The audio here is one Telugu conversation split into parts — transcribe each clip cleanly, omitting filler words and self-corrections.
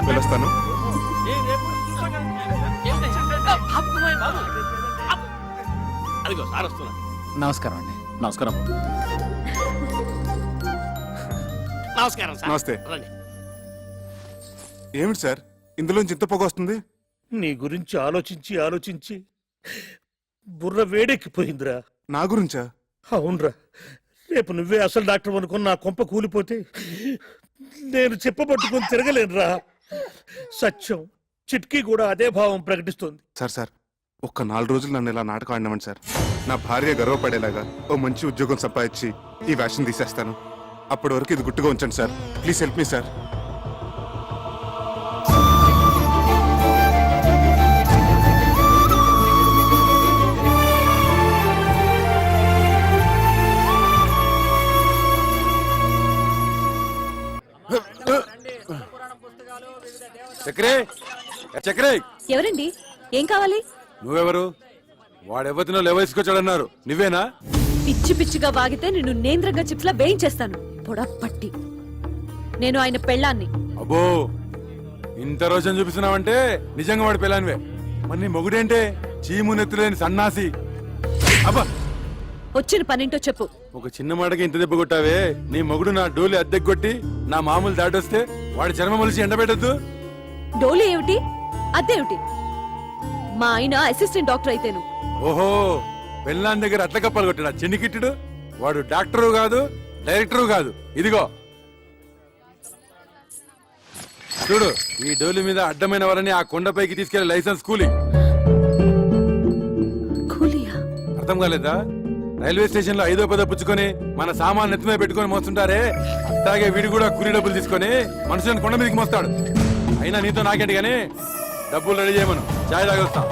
వెళ్ళొస్తాను. నమస్కారం అండి. నమస్కారం. నమస్కారం సార్. నమస్తే. రండి. ఏమిటి సార్ ఇందులోంచి ఇంత పొగ వస్తుంది? నీ గురించి ఆలోచించి ఆలోచించి బుర్ర వేడెక్కిపోయిందిరా. నా గురించా? అవునరా, రేపు నువ్వే అసలు డాక్టర్ అనుకుని నా కొంప కూలిపోతే నేను చెప్పబట్టుకుని తిరగలేనురా. సత్యం చిట్కీ కూడా అదే భావం ప్రకటిస్తుంది. సార్ ఒక్క 4 రోజులు నన్ను ఇలా నాటకం ఆడినామండి సార్. నా భార్య గర్వపడేలాగా ఓ మంచి ఉద్యోగం సంపాదించి ఈ వేషం తీసేస్తాను. అప్పటి వరకు ఇది గుట్టుగా ఉంచండి sir. Please help me sir. చక్రే, చక్రే, ఎవరండి? ఏం కావాలి? నువ్వెవరు? వాడెవతినో లేవసుకొచ్చాడన్నారు, నువ్వేనా? పిచ్చి పిచ్చిగా వాగితే నిన్ను నేంద్రంగా చిప్స్లా వేయించేస్తాను. పొడపట్టి నేను ఆయన పెళ్ళాన్ని. అబ్బో, ఇంత రోజు చూపిస్తున్నావంటే నిజంగా వాడి పెళ్ళానివే. మరి నీ మొగుడేంటే చీము నెత్తులేని సన్నాసి. అబ్బా, వచ్చిన పనింటో చెప్పు. ఒక చిన్న మాటకి ఇంత దెబ్బ కొట్టావే. నీ మొగుడు నా డోలి అద్దెకొట్టి నా మామూలు దాటొస్తే వాడి చర్మం మొలిచి ఎండబెట్టద్దు. డోలు ఏమిటి, అదేమిటి? మా ఆయన అసిస్టెంట్ డాక్టర్ అయితేను. ఓహో, పెళ్ళాన్ దగ్గర అట్ల కప్పలు కొట్టాడు చెన్నికిట్టుడు. వాడు డాక్టరు కాదు, డైరెక్టరు కాదు. ఇదిగో చూడు, ఈ డోలి మీద అడ్డమైన వారిని ఆ కొండపైకి తీసుకెళ్లే లైసెన్స్ కూలీ. అర్థం కాలేదా? రైల్వే స్టేషన్ లో 5వ 10వ పుచ్చుకొని మన సామాన్ నెత్తిమే పెట్టుకుని మోస్తుంటారే, అట్లాగే వీడు కూడా కూలీ డబ్బులు తీసుకొని మనుషులను కొండ మీదకి మోస్తాడు. అయినా నీతో నాకేంటి గానీ డబ్బులు రెడీ చేయమను, చాయ్ తాగొస్తా.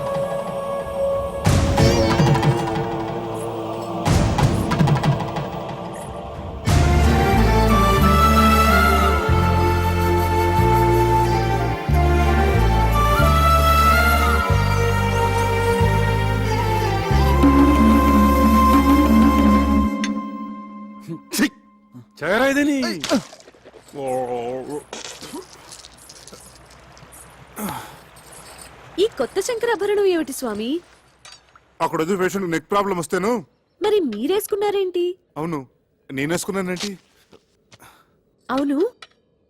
చగరా ఇదని ఈ కొత్త శంకరాభరణం ఏమిటి స్వామి? అక్కడ వదిలి పేషెంట్ నెక్ ప్రాబ్లం వస్తేను. మరి మీరేసుకున్నారేంటి? అవును, నేనేసుకున్నానండి. అవును,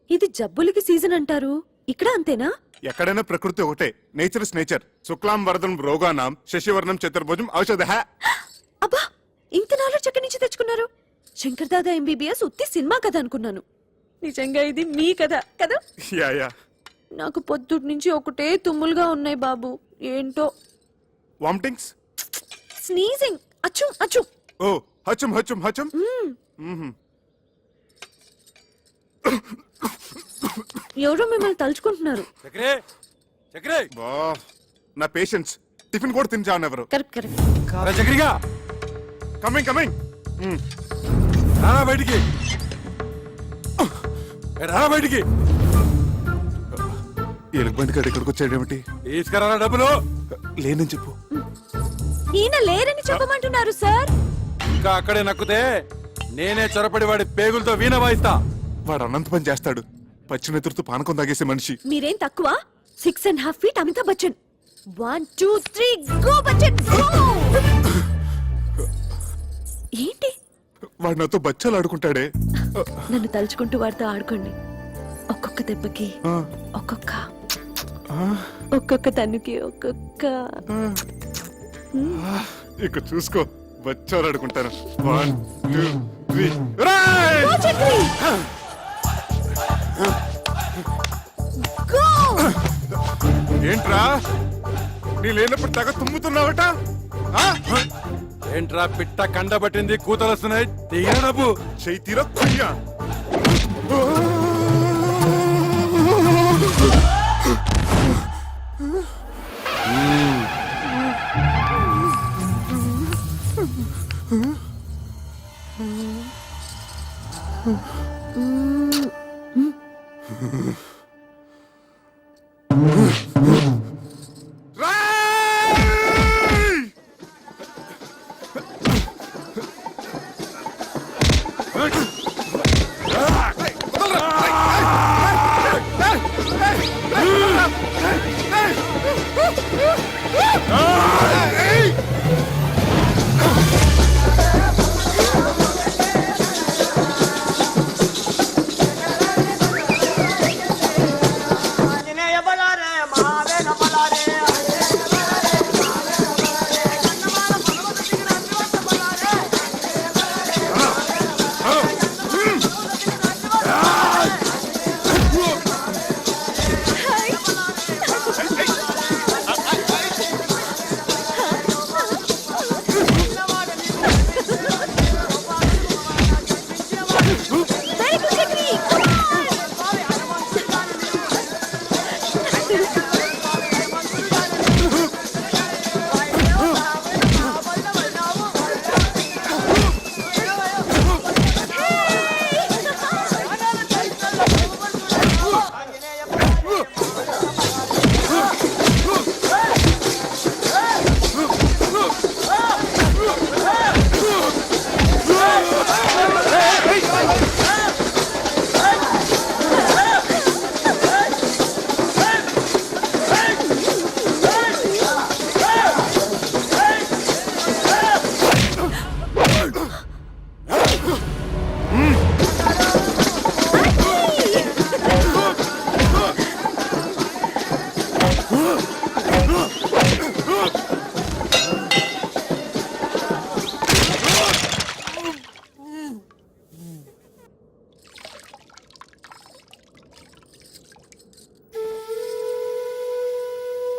ఇది జబ్బులకి సీజన్ అంటారు, ఇక్కడ అంతేనా? ఎక్కడైనా ప్రకృతి ఒకటే. Nature is nature. శుక్లాం వరదం రోగానాం శశివర్ణం చతుర్భుజం ఔషధ. అబ్బా, ఇంత నాలెడ్జ్ ఎక్కడి నుంచి తెచ్చుకున్నారు? శంకర్ దాదా ఎంబీబీఎస్ ఉత్తి సినిమా కథ అనుకున్నాను. నిజంగా ఇది మీ కథ కదా? Yeah yeah. నాకు పొద్దుటి నుంచి ఒకటే తుమ్ములుగా ఉన్నాయి బాబు. ఏంటో వామిటింగ్స్, స్నీజింగ్, అచ్చు అచ్చు. ఓ హచం హచం హచం. ఎవరో మిమ్మల్ని తలుచుకుంటున్నారు. చక్రే, చక్రే, బా, నా పేషెంట్స్ టిఫిన్ కూడా తిని చావనెవరు. Correct correct. చక్రిగా కమింగ్ కమింగ్. రానా బయటికి, రానా బయటికి. ఎలుగుబంటి కాదు ఇక్కడికి వచ్చాడేమిటి? తీసుకురా డబ్బులు. లేనని చెప్పు. ఈయన లేరని చెప్పమంటున్నారు సార్. ఇంకా అక్కడే నక్కుతే నేనే చొరపడి వాడి పేగులతో వీణ వాయిస్తా. వాడు అనంత పని చేస్తాడు. పచ్చినెత్తురుతో పానకం తాగేసే మనిషి. మీరేం తక్కువ? 6.5 feet Amitabh Bachchan. 1 2 3 go Bachchan go. ఏంటి? వాడు నాతో బచ్చాలు ఆడుకుంటాడే. నన్ను తలుచుకుంటూ వాడితో ఆడుకోండి. ఒక్కొక్క దెబ్బకి ఒక్కొక్క తన్నుకి ఒక్కొక్క. ఇక చూసుకో, బచ్చాలు ఆడుకుంటాను. 1 2 3. ఏంట్రా నీ లేనప్పుడు తగ తుమ్ముతున్నావట? ఏంట్రా పిట్ట కండబట్టింది, కూతలు వస్తున్నాయి. డబ్బు చెయ్యి తీరా కుయ్యా.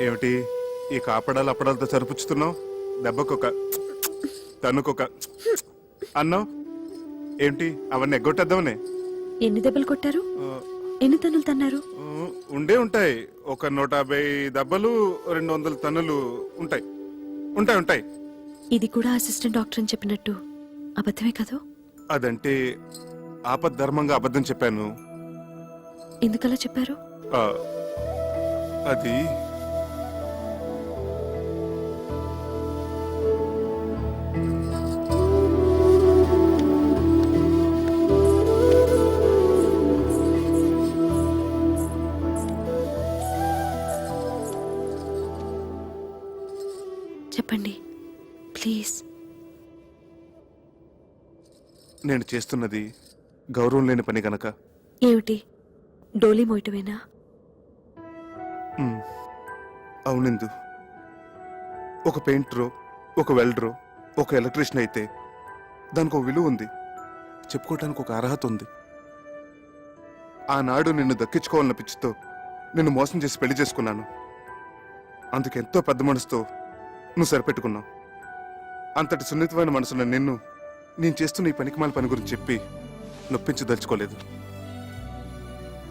ఏమిటి ఈ కాపడాలు అప్పడాలతో సరిపుచ్చుతున్నావు? దెబ్బకొక తనుకొక అన్నావు ఏంటి? అవన్నీ ఎగ్గొట్టేద్దామనే. ఎన్ని దెబ్బలు కొట్టారు? ఎన్ని తన్నులు తన్నారు? ఉండే ఉంటాయి. ఒక 150 దెబ్బలు, 200 తన్నులు ఉంటాయి. ఉంటాయి ఉంటాయి. ఇది కూడా అసిస్టెంట్ డాక్టర్ అని చెప్పినట్టు అబద్ధమే కదా? అదంటే ఆపద్ధర్మంగా అబద్ధం చెప్పాను. ఎందుకలా చెప్పారు? ఆ, అది చెప్పండి ప్లీజ్. నేను చేస్తున్నది గౌరవం లేని పని గనక. ఏమిటి, డోలీ మోయటమేనా? అవునిందు, ఒక పెయింటరో, ఒక వెల్డరో, ఒక ఎలక్ట్రీషియన్ అయితే దానికి ఒక విలువ ఉంది, చెప్పుకోవటానికి ఒక అర్హత ఉంది. ఆనాడు నిన్ను దక్కించుకోవాలన్న పిచ్చితో నిన్ను మోసం చేసి పెళ్లి చేసుకున్నాను. అందుకెంతో పెద్ద మనసుతో నువ్వు సరిపెట్టుకున్నావు. అంతటి సున్నితమైన మనసున్న నిన్ను నేను చేస్తున్న ఈ పనికిమాల పని గురించి చెప్పి నొప్పించదలుచుకోలేదు.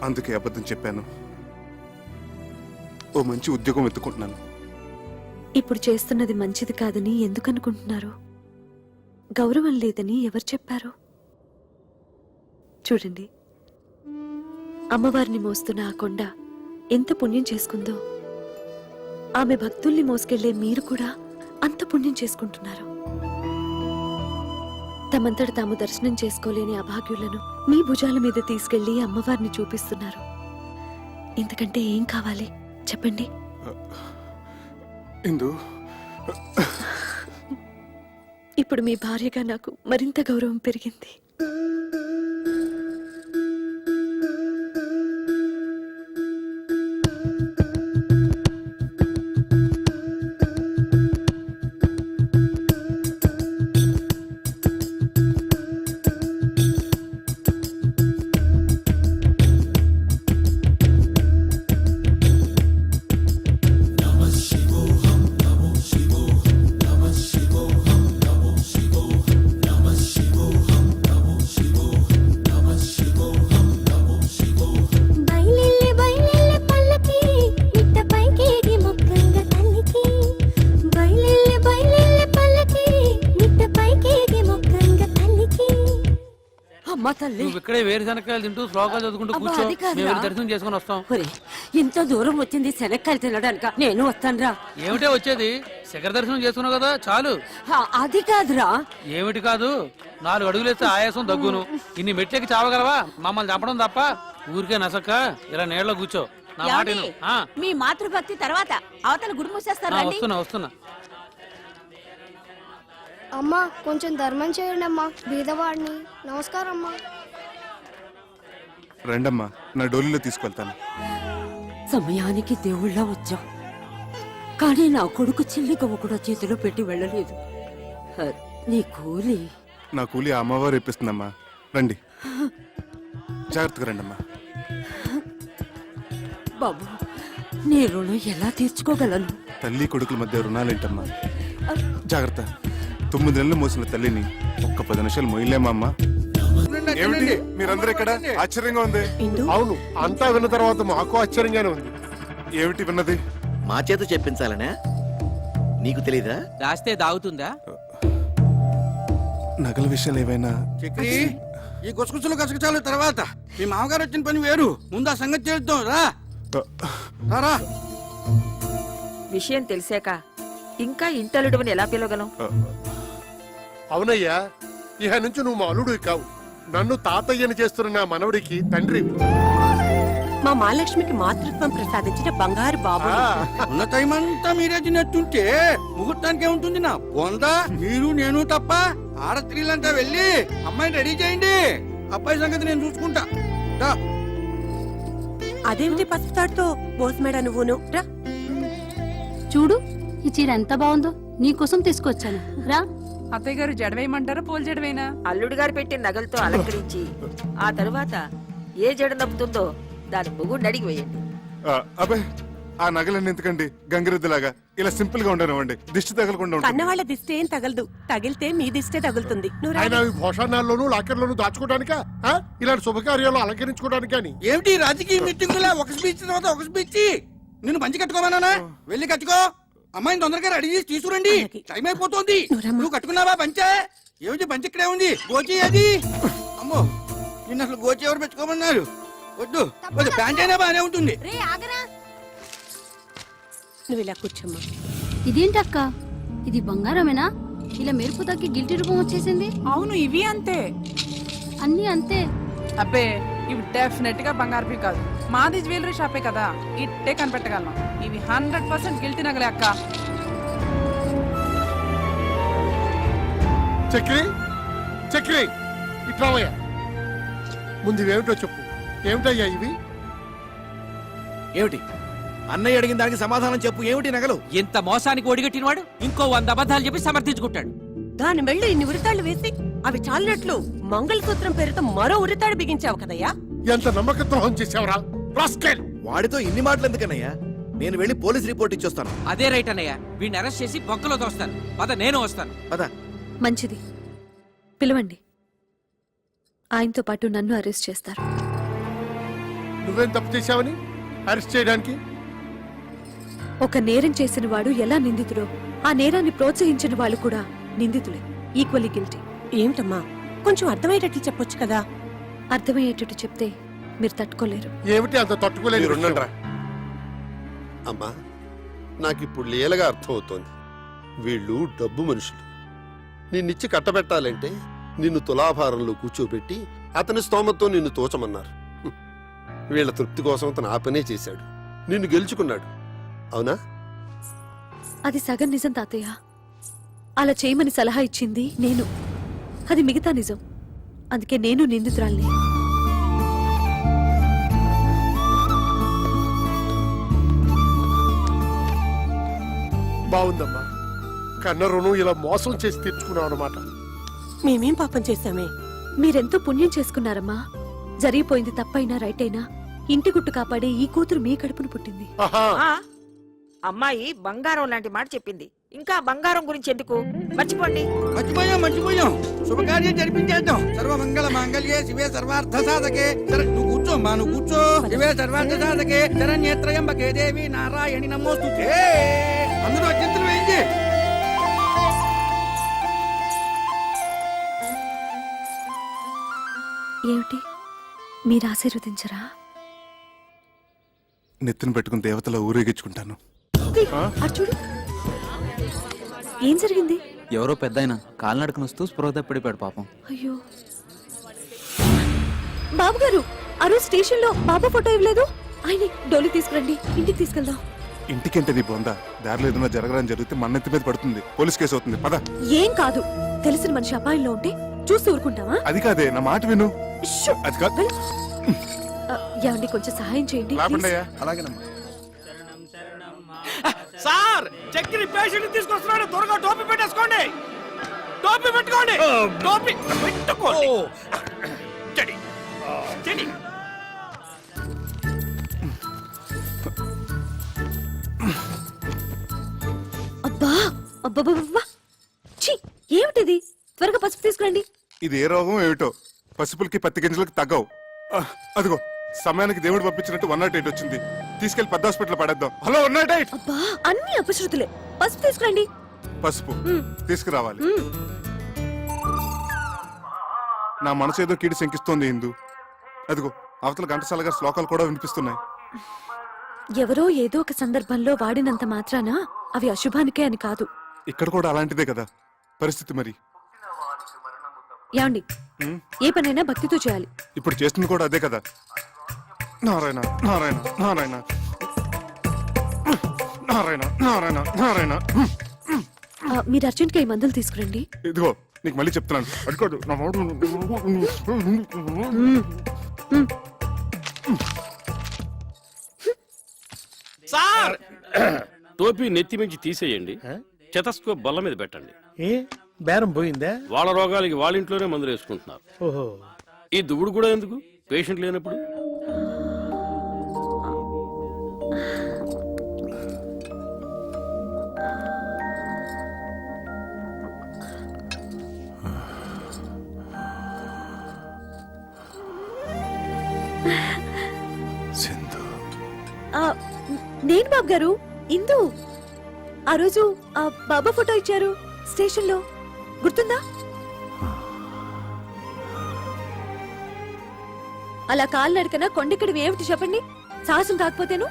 అందుకే అబద్ధం చెప్పాను. ఓ మంచి ఉద్యోగం వెతుకుంటున్నాను. ఇప్పుడు చేస్తున్నది మంచిది కాదని ఎందుకు అనుకుంటున్నారు? గౌరవం లేదని ఎవరు చెప్పారు? చూడండి, అమ్మవారిని మోస్తున్న ఆ కొండ ఎంత పుణ్యం చేసుకుందో, ఆమె భక్తుల్ని మోసుకెళ్లే మీరు కూడా అంత పుణ్యం చేసుకుంటున్నారు. తమంతట తాము దర్శనం చేసుకోలేని అభాగ్యులను మీ భుజాల మీద తీసుకెళ్లి అమ్మవారిని చూపిస్తున్నారు. ఇంతకంటే ఏం కావాలి చెప్పండి? ఇందు, ఇప్పుడు మీ భార్యగా నాకు మరింత గౌరవం పెరిగింది. బైలెల్లె బైలెల్లె పల్లకి ఇట్ట పైకేగి మొక్కంగ తల్లికి బైలెల్లె బైలెల్లె పల్లకి ఇట్ట పైకేగి మొక్కంగ తల్లికి. అమ్మ తల్లి, నువ్వు ఇక్కడే వేరుశనక్కాయలు తింటూ శ్లోకాలు చదువుకుంటూ అబ్బా, కూర్చో. అది కాదురా. మేము వెళ్ళి దర్శనం చేసుకుని వస్తాం. ఒరే, ఇంత దూరం వచ్చింది శనక్కాయలు తినడానిక? నేను వస్తానురా. ఏమిటే వచ్చేది? శిఖర దర్శనం చేసుకున్నావు కదా, చాలు. అది కాదురా. ఏమిటి కాదు? 4 అడుగులేస్తే ఆయాసం దగ్గును. ఇన్ని మెట్లకి చావగలవా? మమ్మల్ని చంపడం తప్ప. ఊరికే నసక్క ఇలా నీళ్ళలో కూర్చో. నా మాట విను. ఆ, మీ మాతృభక్తి తర్వాత అవతల గుడి మూసేస్తారా? వస్తున్నా వస్తున్నా. అమ్మా కొంచెం ధర్మం చేయండి అమ్మా, బీదవాడిని. నమస్కారం అమ్మా. రండమ్మా, నా డోలీలో తీసుకెళ్తాను. సమయానికి దేవుళ్ళ వచ్చాం, కానీ నా కొడుకు చిల్లిగవ్వ కూడా చేతిలో పెట్టి వెళ్ళలేదు. నీ కూలి నా కూలి ఆ అమ్మవారు ఇప్పిస్తుందమ్మా. రండి, జాగ్రత్తగా రండమ్మా. బాబు, నీ రుణం ఎలా తీర్చుకోగలను? తల్లి కొడుకుల మధ్య రుణాలేంటమ్మా? జాగ్రత్త. 9 నెలలు మోసిన తల్లిని ఒక్క 10 నిమిషాలు మొయ్యలేమా అమ్మా? ఏమిటి మీరందరూ ఇక్కడ? ఆశ్చర్యంగా ఉంది. అవును, అంతా విన్న తర్వాత మాకు ఆశ్చర్యంగానే ఉంది. ఏమిటి విన్నది? మా చేత చెప్పించాలనే నీకు తెలీదా? దాస్తే దాగుతుందా? నగల విషయాలు ఏవైనా? చక్రి, ఈ గుసగుసలు గసగసాలు తర్వాత మీ మామగారు వచ్చిన పని వేరు. ముందు ఆ సంగతి చేద్దాం. రా రా. విషయం తెలిసాక ఇంకా ఇంటలుడువని ఎలా పిలవగలం? అవునయ్యా, ఇహ నుంచి నువ్వు మా అల్లుడు కావు, నన్ను తాతయ్యని చేస్తున్న నా మనవడికి తండ్రి. మా మహాలక్ష్మికి మాతృత్వం ప్రసాదించిన బంగారు బాబు. ఉన్న టైం అంతా మీరే తిన్నట్టుంటే ముహూర్తానికి ఏముంటుంది? నా బొందా, మీరు నేను తప్ప ఆడ స్త్రీలంతా వెళ్ళి అమ్మాయిని రెడీ చేయండి. అబ్బాయి సంగతి నేను చూసుకుంటా. రా. అదేమిటి పసుపుతాడుతో బోస్మేడ నువ్వును? రా. చూడు, ఈ చీర ఎంత బాగుందో, నీకోసం తీసుకొచ్చాను. రా. అత్తయ్య గారు జడవేయమంటారా, పోల్ జడవేనా? అల్లుడు గారు పెట్టిన నగలతో అలంకరించి ఆ తరువాత ఏ జడ నప్పుతుందో దాని మొగుడిని అడిగి వేయండి. అబ్బాయి, ఆ నగలన్నీ ఎందుకండి గంగిరెద్దులాగా ఇలా సింపుల్ గా ఉండనివ్వండి, దిష్టి తగలకుండా ఉంటుంది. కన్నవాళ్ళ దిష్టి ఏం తగలదు, తగిలితే మీ దిష్టే తగులుతుంది. ఆయన ఈ భోషణాల్లోనూ లాకర్లోనూ దాచుకోవడానికా ఇలాంటి శుభకార్యాలు అలంకరించుకోవడానికి అని ఏమిటి రాజకీయ మీటింగులా ఒక స్పీచ్ తర్వాత ఒక స్పీచ్? నిన్ను పంచి కట్టుకోమన్నానా? వెళ్ళి కట్టుకో. అమ్మాయిని తొందరగా రెడీ చేసి తీసుకురండి, టైం అయిపోతుంది. నువ్వు కట్టుకున్నావా పంచే? ఏమిటి పంచి ఇక్కడే ఉంది, గోచి అది. అమ్మో, నిన్ను అసలు గోచి ఎవరు పెట్టుకోమన్నారు? వద్దు వద్దు, ప్యాంట్ అయినా బాగానే ఉంటుంది. నువ్వు ఇలా కూర్చోమ్మా. ఇదేంటక్క, ఇది బంగారమేనా? ఇలా మెరుపు తగ్గి గిల్టీ రూపం వచ్చేసింది. అవును, ఇవి అంతే. అన్నీ అంతే. అబ్బే, ఇవి డెఫినెట్ గా బంగారు కాదు. మాది జ్యువెలరీ షాపే కదా, ఇట్టే కనిపెట్టగలను. ఇవి 100% గిల్టీ నగలే అక్క. చక్రి చక్రి ఇట్లావయ్యా, ముందు ఇవేమిటో చెప్పు. ఏమిటయ్యా ఇవి? ఏమిటి అన్నయ్య అడిగిన దానికి సమాధానం చెప్పు. ఏమిటి నగలు? ఇంత మోసానికి ఒడిగట్టినవాడు ఇంకో 100 అబద్ధాలు చెప్పి సమర్థించుకుంటాడు. దాని మెళ్ళు ఇన్ని ఉరితాళ్లు వేసి అవి చాలినట్లు మంగళసూత్రం పేరుతో మరో ఉరితాడు బిగించావు కదయ్యా. ఎంత నమ్మక ద్రోహం చేసావురా రాస్కెల్! వాడితో ఇన్ని మాటలు ఎందుకన్నయ్యా? నేను వెళ్ళి పోలీస్ రిపోర్ట్ ఇచ్చొస్తాను. అదే రైట్ అన్నయ్య, వీడిని అరెస్ట్ చేసి బొక్కలో తోస్తాను. పద, నేను వస్తాను. పద. మంచిది, పిలవండి. ఆయనతో పాటు నన్ను అరెస్ట్ చేస్తారు. నువ్వేం తప్పు చేశావని అరెస్ట్ చేయడానికి? ఒక నేరం చేసిన వాడు ఎలా నిందితుడో, ఆ నేరాన్ని ప్రోత్సహించిన వాళ్ళు కూడా నిందితులే, ఈక్వల్లీ గిల్టీ. ఏమిటమ్మా, కొంచెం అర్థమయ్యేటట్లు చెప్పొచ్చు కదా. అర్థమయ్యేటట్టు చెప్తే మీరు తట్టుకోలేరు. ఏమిటి అంత తట్టుకోలేదు? అమ్మా, నాకిప్పుడు లీలగా అర్థమవుతోంది. వీళ్ళు డబ్బు మనుషులు. నిన్నిచ్చి కట్టబెట్టాలంటే నిన్ను తులాభారంలో కూర్చోబెట్టి అతని స్తోమతో నిన్ను తోచమన్నారు. వీళ్ళ తృప్తి కోసం అతను ఆ పనే చేశాడు, నిన్ను గెలుచుకున్నాడు. అవునా? అది సగం నిజం తాతయ్య. అలా చేయమని సలహా ఇచ్చింది నేను, అది మిగతా నిజం. అందుకే నేను నిందితురాల్ని. బాగుందమ్మా, కన్న రుణం ఇలా మోసం చేసి తీర్చుకున్నావు అనమాట. మేమేం పాపం చేశామే? మీరెంతో పుణ్యం చేసుకున్నారమ్మా. జరిగిపోయింది తప్పైనా రైట్ అయినా ఇంటి గుట్టు కాపాడే ఈ కూతురు మీ కడుపును పుట్టింది. అమ్మాయి బంగారం లాంటి మాట చెప్పింది. ఇంకా బంగారం గురించి ఎందుకు, మర్చిపోండి. మర్చిపోయాం. శుభకార్యం జరిపించేద్దాం. సర్వమంగళ మాంగళ్యే శివే సర్వార్థ సాధకే. నువ్వు కూర్చోమ్మా, నువ్వు కూర్చో. శివే సర్వార్థ సాధకే శరణ్యేత్రయంబకే దేవి నారాయణి నమోస్తుతే. అందరూ అత్యంతలు వేయించి. ఏమిటి, మీరు ఆశీర్వదించరా? నెత్తిన పెట్టుకుని దేవతలో ఊరేగించుకుంటాను. అటు చూడు, ఏం జరిగింది? ఎవరో పెద్దాయన కాలినడకను వస్తూ స్పృహ తప్పిడిపోయాడు పాపం. అయ్యో, బాబు గారు, ఆ రోజు స్టేషన్ లో బాబా ఫోటో ఇవ్వలేదు. ఆయన డోలి తీసుకురండి, ఇంటికి తీసుకెళ్దాం. ఇంటికంటే నీ బొందా, దారిలో ఏదైనా జరగడానికి జరిగితే మన నెత్తి మీద పడుతుంది, పోలీస్ కేసు అవుతుంది. పద. ఏం కాదు, తెలిసిన మనిషి అపాయంలో ఉంటే చూస్తూ ఊరుకుంటావా? అది కాదే, నా మాట విను. షూ! అది కాదు. వెళ్ళు. ఏమండి, కొంచెం సహాయం చేయండి లాభండయ్యా. అలాగేనమ్మా. సార్, చక్కెర పేషెంట్ తీసుకొస్తున్నాడు, త్వరగా టోపీ పెట్టేసుకోండి. టోపీ పెట్టుకోండి, టోపీ పెట్టుకోండి. చెడి, చెడి. అబ్బా అబ్బబ్బబ్బా, ఛీ, ఏమిటిది? త్వరగా పసుపు తీసుకురండి. ఇది ఏ రోగం ఏమిటో, పసుపులకి పత్తి గింజలకి తగ్గవు. అదిగో సమయానికి దేవుడు పంపించినట్టు 108 వచ్చింది. తీసుకెళ్లి పెద్ద హాస్పిటల్ పడేద్దాం. హలో 108. అబ్బా, అన్ని అపశృతులే. పసుపు తీసుకురండి. పసుపు తీసుకురావాలి. నా మనసు ఏదో కీడి శంకిస్తోంది ఇందు. అదిగో అవతల ఘంటసాల గారి శ్లోకాలు కూడా వినిపిస్తున్నాయి. ఎవరో ఏదో ఒక సందర్భంలో వాడినంత మాత్రాన అవి అశుభానికే అని కాదు. ఇక్కడ కూడా అలాంటిదే కదా పరిస్థితి. మరి యాండి, ఏ పనైనా భక్తితో చేయాలి. ఇప్పుడు చేస్తుంది కూడా అదే కదా. నారాయణ నారాయణ నారాయణ నారాయణ నారాయణ నారాయణ. మీరు అర్జెంట్గా ఈ మందులు తీసుకురండి. ఇదిగో నీకు మళ్ళీ చెప్తున్నాను, అడుకోదు నా మాట. సార్, టోపీ నెత్తి మించి తీసేయండి, స్టెతస్కోప్ బల్ల మీద పెట్టండి. ఏ బేరం పోయిందా? వాళ్ళ రోగాలకి వాళ్ళ ఇంట్లోనే మందులు వేసుకుంటున్నారు. ఓహో, ఈ దువ్వుడు కూడా ఎందుకు, పేషెంట్ లేనప్పుడు? ఆ, నేను బాబు గారు ఇందు. ఆ రోజు ఆ బాబా ఫోటో ఇచ్చారు స్టేషన్ లో, గుర్తుందా? అలా కాలు నడకన కొండెక్కడం ఏమిటి చెప్పండి? సాహసం కాకపోతేను.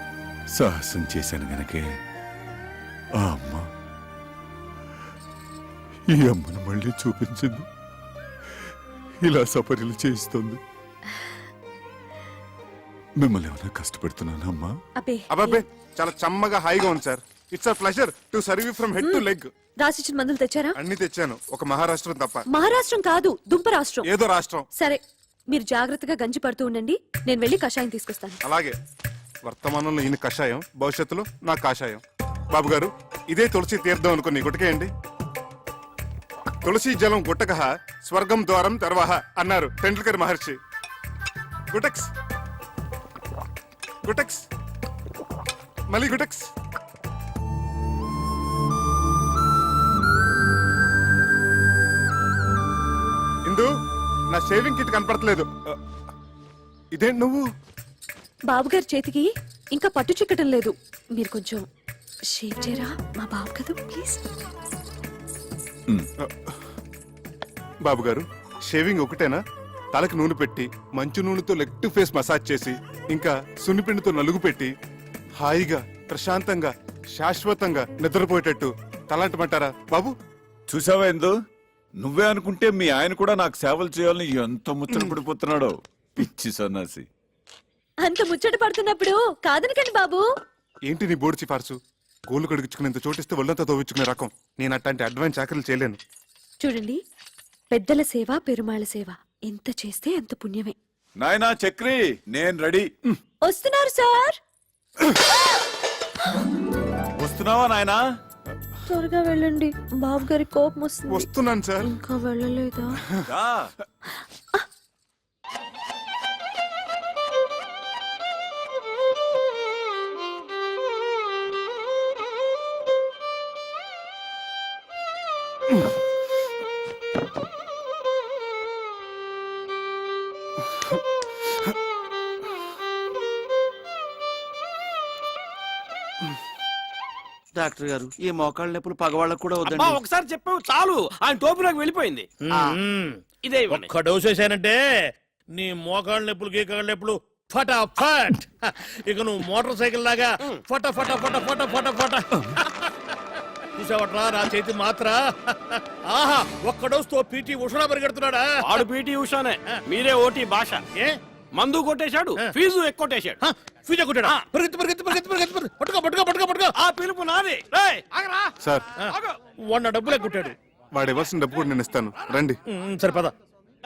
సాహసం చేశాను గనకే ఆ అమ్మ ఈ అమ్మను మళ్ళీ చూపించింది, ఇలా సపర్యలు చేయిస్తుంది. మిమ్మల్ని ఏమైనా కష్టపెడుతున్నానా అమ్మా? అబ్బే అబ్బాబే చాలా చమ్మగా హాయిగా ఉంది sir. It's a pleasure to serve you from head to leg. రాసిచ్చిన మందులు తెచ్చారా? అన్ని తెచ్చాను, ఒక మహారాష్ట్రం తప్ప. మహారాష్ట్రం కాదు, దుంప రాష్ట్రం. ఏదో రాష్ట్రం. సరే, మీరు జాగ్రత్తగా గంజి పడుతూ ఉండండి, నేను వెళ్ళి కషాయం తీసుకొస్తాను. అలాగే. వర్తమానంలో ఈయన కషాయం, భవిష్యత్తులో నా కాషాయం. బాబు గారు, ఇదే తులసి తీర్థం అనుకుని గుటకేయండి. తులసి జలం గుట్టకహ స్వర్గం ద్వారం తర్వాహ అన్నారు టెండూల్కర్ మహర్షి. గుటక్స్ గుటక్స్ మళ్ళీ గుటక్స్. ఇందు, నా షేవింగ్ కిట్ కనపడట్లేదు. ఇదేంటి నువ్వు? బాబు గారి చేతికి ఇంకా పట్టు చిక్కటం లేదు, మీరు కొంచెం షేవ్ చేయరా? మా బాబు కదా, ప్లీజ్. బాబు గారు, షేవింగ్ ఒకటేనా? తలకి నూనె పెట్టి మంచు నూనెతో లెగ్ టు ఫేస్ మసాజ్ చేసి ఇంకా సున్నిపిండితో నలుగు పెట్టి హాయిగా ప్రశాంతంగా శాశ్వతంగా నిద్రపోయేటట్టు తలంటమంటారా బాబు? చూసావా ఎందు, నువ్వే అనుకుంటే మీ ఆయన కూడా నాకు సేవలు చేయాలని ఎంత ముచ్చట పడిపోతున్నాడో. పిచ్చి సన్నాసి. అంత ముచ్చట పడుతున్నప్పుడు కాదనకండి బాబు. ఏంటి నీ బోర్డు సిఫార్సు? గోళ్ళు కడిగించుకునేంత చోటిస్తే ఒళ్ళంతా తోవించుకునే రకం. నేను అట్లాంటి అడ్వాన్స్ చాకరీలు చేయలేను. చూడండి, పెద్దల సేవ పెరుమాళ సేవ ఎంత చేస్తే అంత పుణ్యమే. నాయనా చక్రి, నేను రెడీ. వస్తున్నారు సార్. వస్తున్నావా నాయనా? త్వరగా వెళ్ళండి, బాబు గారి కోపం వస్తుంది. వస్తున్నాను సార్. ఇంకా వెళ్ళలేదా? రా. డాక్టర్ గారు, ఈ మోకాళ్ళ నొప్పులు పగవాళ్ళకు కూడా వద్దండి. ఒకసారి చెప్పావు చాలు, ఆయన టోపీ నాకు వెళ్ళిపోయింది. ఇదే ఒక్క డోస్ వేసానంటే నీ మోకాళ్ళ నొప్పులు గీకాళ్ళ నొప్పులు ఫటాఫట్. ఇక నువ్వు మోటార్ సైకిల్ లాగా ఫట ఫట ఫట ఫట ఫట ఫట. చూసావట్రా నా చేతి మాత్ర. ఆహా, ఒక్క డోస్ తో పీటీ ఉషా పరిగెడుతున్నాడా? ఆడు పీటీ ఉషానే, మీరే ఓటీ భాష. ఏ మందు కొట్టేశాడు, ఫీజు ఎక్కువ. ఫీజు కొట్టాడా? పరిగెత్తు పరిగెత్తు పరిగెత్తు పరిగెత్తు పట్టుకో పట్టుకో పట్టుకో పట్టుకో. ఆ పిలుపు నాది. రేయ్, ఆగరా. సార్, వాడు డబ్బులే కొట్టాడు. వాడు ఇవ్వాల్సిన డబ్బు కూడా నేను ఇస్తాను, రండి. సరే పద.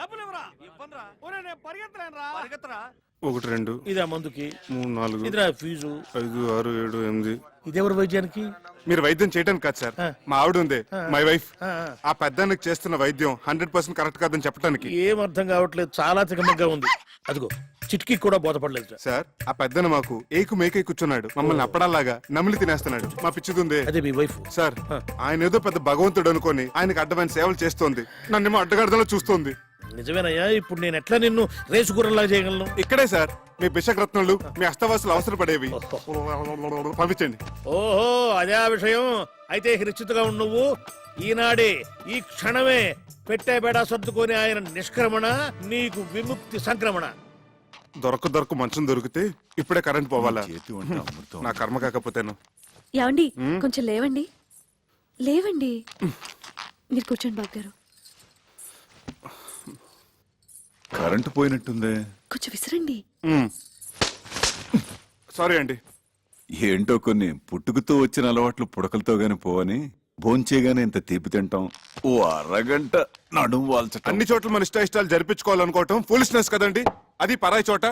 డబ్బులు ఇవ్వరా? ఇవ్వనురా. ఒరేయ్, నేను పరిగెత్తలేనురా. పరిగెత్తరా. 1 2 ఇదా మందుకి, 3 4 ఇదిరా ఫీజు, 5 6 7 8. ఇదెవరు వైద్యానికి? మీరు వైద్యం చేయడానికి కాదు సార్, మా ఆవిడ ఉంది, మై వైఫ్. ఆ పెద్దానికి చేస్తున్న వైద్యం 100% కరెక్ట్ కాదని చెప్పడానికి. ఏం అర్థం కావట్లేదు, చాలా తికమగ్గా ఉంది. అదిగో చిట్కి కూడా బోధపడలేదు సార్. ఆ పెద్దన మాకు ఏకు మేకై కూర్చున్నాడు, మమ్మల్ని అప్పడాలాగా నమిలి తినేస్తున్నాడు. మా పిచ్చిదుందే. అదే మీ వైఫ్ సార్, ఆయన ఏదో పెద్ద భగవంతుడు అనుకొని ఆయనకు అడ్డమైన సేవలు చేస్తోంది, నన్నేమో అడ్డగడదలో చూస్తోంది. నిజమేనయ్యా, ఇప్పుడు నేను ఎట్లా నిన్ను రేసు గుర్రంలాగా చేయగలను? ఇక్కడే సార్ మీ బిషగ్రత్నాలు, మీ అస్తవాసులు అవసరపడేవి. పంపించండి. ఓహో, అదే ఆ విషయం. అయితే నిశ్చితగా ఉండు నువ్వు. ఈనాడే ఈ క్షణమే పెట్టే బేడా సర్దుకొని ఆయన నిష్క్రమణ, నీకు విముక్తి సంక్రమణ. దొరక మంచం దొరికితే ఇప్పుడే కరెంట్ పోవాలా? నా కర్మ కాకపోతేను. ఏమండి, కొంచెం లేవండి, లేవండి. మీరు కూర్చోండి బాబు గారు. కరెంటు పోయినట్టుందే. కొంచెం విసరండి. సారీ అండి. ఏంటో కొన్ని పుట్టుకతో వచ్చిన అలవాట్లు పుడకలతో గాని పోవని భోంచేగానే ఇంత తీపి తింటాం, ఓ అరగంట నడుము వాల్చటం. అన్ని చోట్ల మన ఇష్టాలు జరిపించుకోవాలనుకోవటం ఫూలిష్నెస్ కదండి. అది పరాయి చోట.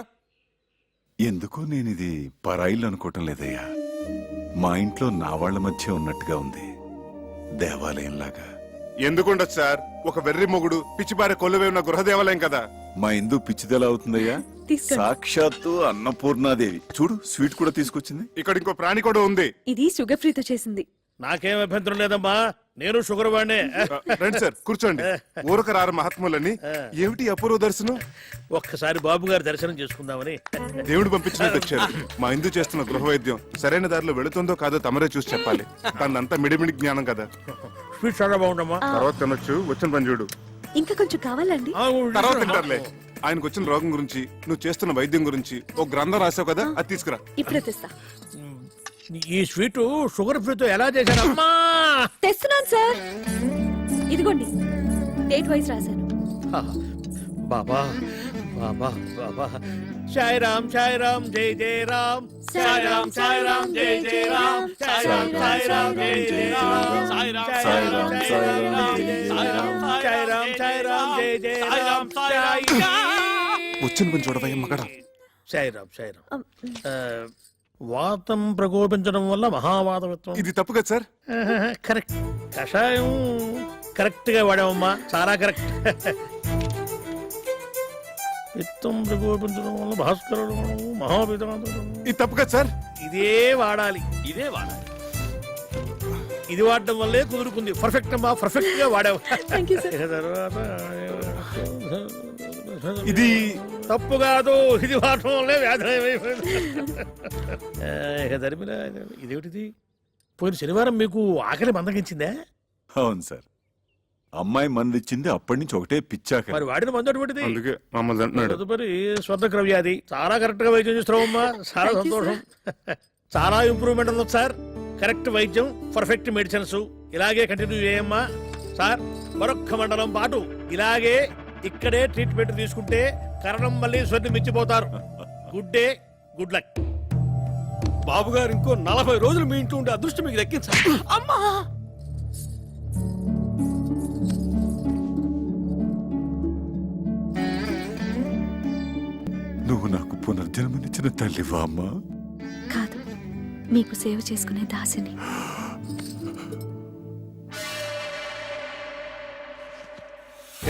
ఎందుకో నేను ఇది పరాయిలు అనుకోవటం లేదయ్యా. మా ఇంట్లో నా వాళ్ళ మధ్య ఉన్నట్టుగా ఉంది, దేవాలయంలాగా. ఎందుకుండదు సార్, ఒక వెర్రి మొగుడు పిచ్చిపారే కొలువే ఉన్న గృహ దేవాలయం కదా. మా ఇందు పిచ్చిదెలా అవుతుందయ్యా? సాక్షాత్తు అన్నపూర్ణాదేవి. చూడు, స్వీట్ కూడా తీసుకొచ్చింది. ఇక్కడ ఇంకో ప్రాణి కూడా ఉంది. ఇది షుగర్ ఫ్రీతో చేసింది. నాకేం అభ్యంతరం లేదమ్మా, నేను షుగర్ వాడినే. రండి సార్ కూర్చోండి. ఊరక రారు మహాత్ములని. ఏమిటి ఈ అపూర్వ దర్శనం? ఒక్కసారి బాబు గారి దర్శనం చేసుకుందామని. దేవుడు పంపించినట్టు వచ్చారు. మా ఇందు చేస్తున్న గృహ వైద్యం సరైన దారిలో వెళుతుందో కాదో తమరే చూసి చెప్పాలి. తనంతా మిడిమిడి జ్ఞానం కదా. స్వీట్ చాలా బాగుండమ్మా. తర్వాత తినొచ్చు, వచ్చిన పని చూడు. ఇంకా కొంచెం కావాలండి. తర్వాత తింటారులే. ఆయనకు వచ్చిన రోగం గురించి, నువ్వు చేస్తున్న వైద్యం గురించి ఒక గ్రంథం రాసావు కదా, అది తీసుకురా. ఇప్పుడే తెస్తా. ఈ స్వీట్ షుగర్ ఫ్రీతో ఎలా చేశారమ్మా? తెస్తున్నాను సార్. ఇదిగోండి, డేట్ వైజ్ రాశాను. బాబా బాబా బాబా. సాయి రామ్ సాయి రామ్ జై జై రామ్. సాయి రామ్ సాయి రామ్ జై జై రామ్. సాయి రామ్ సాయి రామ్ జై జై రామ్. సాయి రామ్ సాయి రామ్ జై జై రామ్. సాయి రామ్ సాయి రామ్ సాయి రామ్ జై జై రామ్. వచ్చిన పని చూడవయ్య మగడా. సాయి రామ్ సాయి రామ్. వాతం ప్రకోపించడం వల్ల మహావాతవిత్వం. ఇది తప్పు కదా సార్? కరెక్ట్. కషాయం కరెక్ట్ గా వాడామమ్మా, చాలా కరెక్ట్. విత్తం ప్రకోపించడం వల్ల భాస్కరుడు మహాపితామహుడు. ఇది తప్పు కదా సార్? ఇదే వాడాలి, ఇదే వాడాలి. ఇది వాడడం వల్లే కుదురుకుంది. పర్ఫెక్ట్ అమ్మా, పర్ఫెక్ట్ గా వాడావు. తర్వాత ఇది తప్పు కాదు, ఇది వాడటం వల్లే వ్యాధి. ధర్మిలా, ఇదేమిటిది? పోయిన శనివారం మీకు ఆకలి మందగించిందా? అవును సార్, అమ్మాయి మందిచ్చింది, అప్పటి నుంచి ఒకటే పిచ్చాక. మరి వాడిన మందు అటువంటిది. అందుకే మమ్మల్ని అంటున్నాడు. తదుపరి స్వర్ణక్ర వ్యాధి. చాలా కరెక్ట్ గా వైద్యం చేస్తున్నావమ్మా, చాలా సంతోషం. చాలా ఇంప్రూవ్మెంట్ ఉంది సార్. కరెక్ట్ వైద్యం, పర్ఫెక్ట్ మెడిసిన్స్. ఇలాగే కంటిన్యూ చేయమ్మా సార్. మరొక్క మండలం పాటు ఇలాగే ఇక్కడే ట్రీట్మెంట్ తీసుకుంటే కరణం మళ్ళీ స్వర్ణి మించిపోతారు. Good day, good luck. Babu గారు ఇంకో 40 రోజులు మీ ఇంట్లో ఉండే అదృష్టం మీకు దక్కించాలి. అమ్మా, నువ్వు నాకు పునర్జన్మనిచ్చిన తల్లివా అమ్మా? కాదు, మీకు సేవ చేసుకునే దాసిని.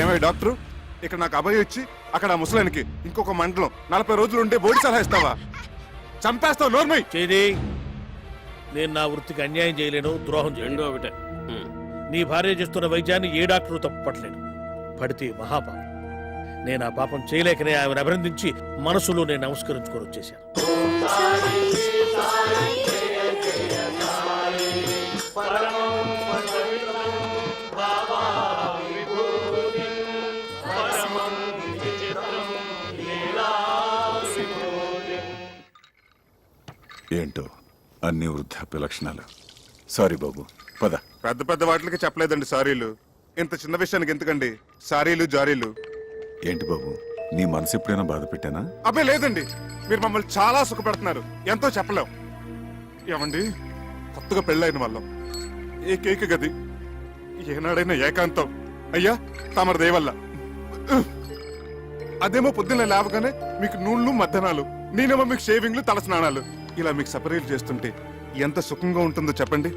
ఏమయ్య డాక్టర్, ఇక్కడ నాకు అభయం ఇచ్చి అక్కడ ఆ ముసలానికి ఇంకొక మండలం 40 రోజులు ఉంటే బోడి సలహా ఇస్తావా? చంపేస్తావు. నోర్మై చేది. నేను నా వృత్తికి అన్యాయం చేయలేను, ద్రోహం చేయలేను. ఒకటే, నీ భార్య చేస్తున్న వైద్యాన్ని ఏ డాక్టరు తప్పట్లేడు. పడితే మహాపాపం. నేను ఆ పాపం చేయలేకనే ఆమెను అభినందించి మనసులో నేను నమస్కరించుకొని వచ్చేశాను. ఏంటో అన్ని వృద్ధాప్య లక్షణాలు. సారీ బాబు, పద. పెద్ద పెద్ద వాటికి చెప్పలేదండి సారీలు. ఇంత చిన్న విషయానికి ఎందుకండి సారీలు జారీలు? ఏంటి బాబు, నీ మనసు ఎప్పుడైనా బాధ పెట్టానా? అబ్బే లేదండి, మీరు మమ్మల్ని చాలా సుఖపెడుతున్నారు. ఎంతో చెప్పలేం. ఏమండి, కొత్తగా పెళ్ళైన వాళ్ళం, ఏకైక గది, ఏనాడైనా ఏకాంతం. అయ్యా తమరి దయవల్ల. అదేమో పొద్దున్న లేవగానే మీకు నూళ్ళు మద్దనాలు, నేనేమో మీకు షేవింగ్లు, తల స్నానాలు. ఇలా మీకు సపరేట్ చేస్తుంటే ఎంత సుఖంగా ఉంటుందో చెప్పండి.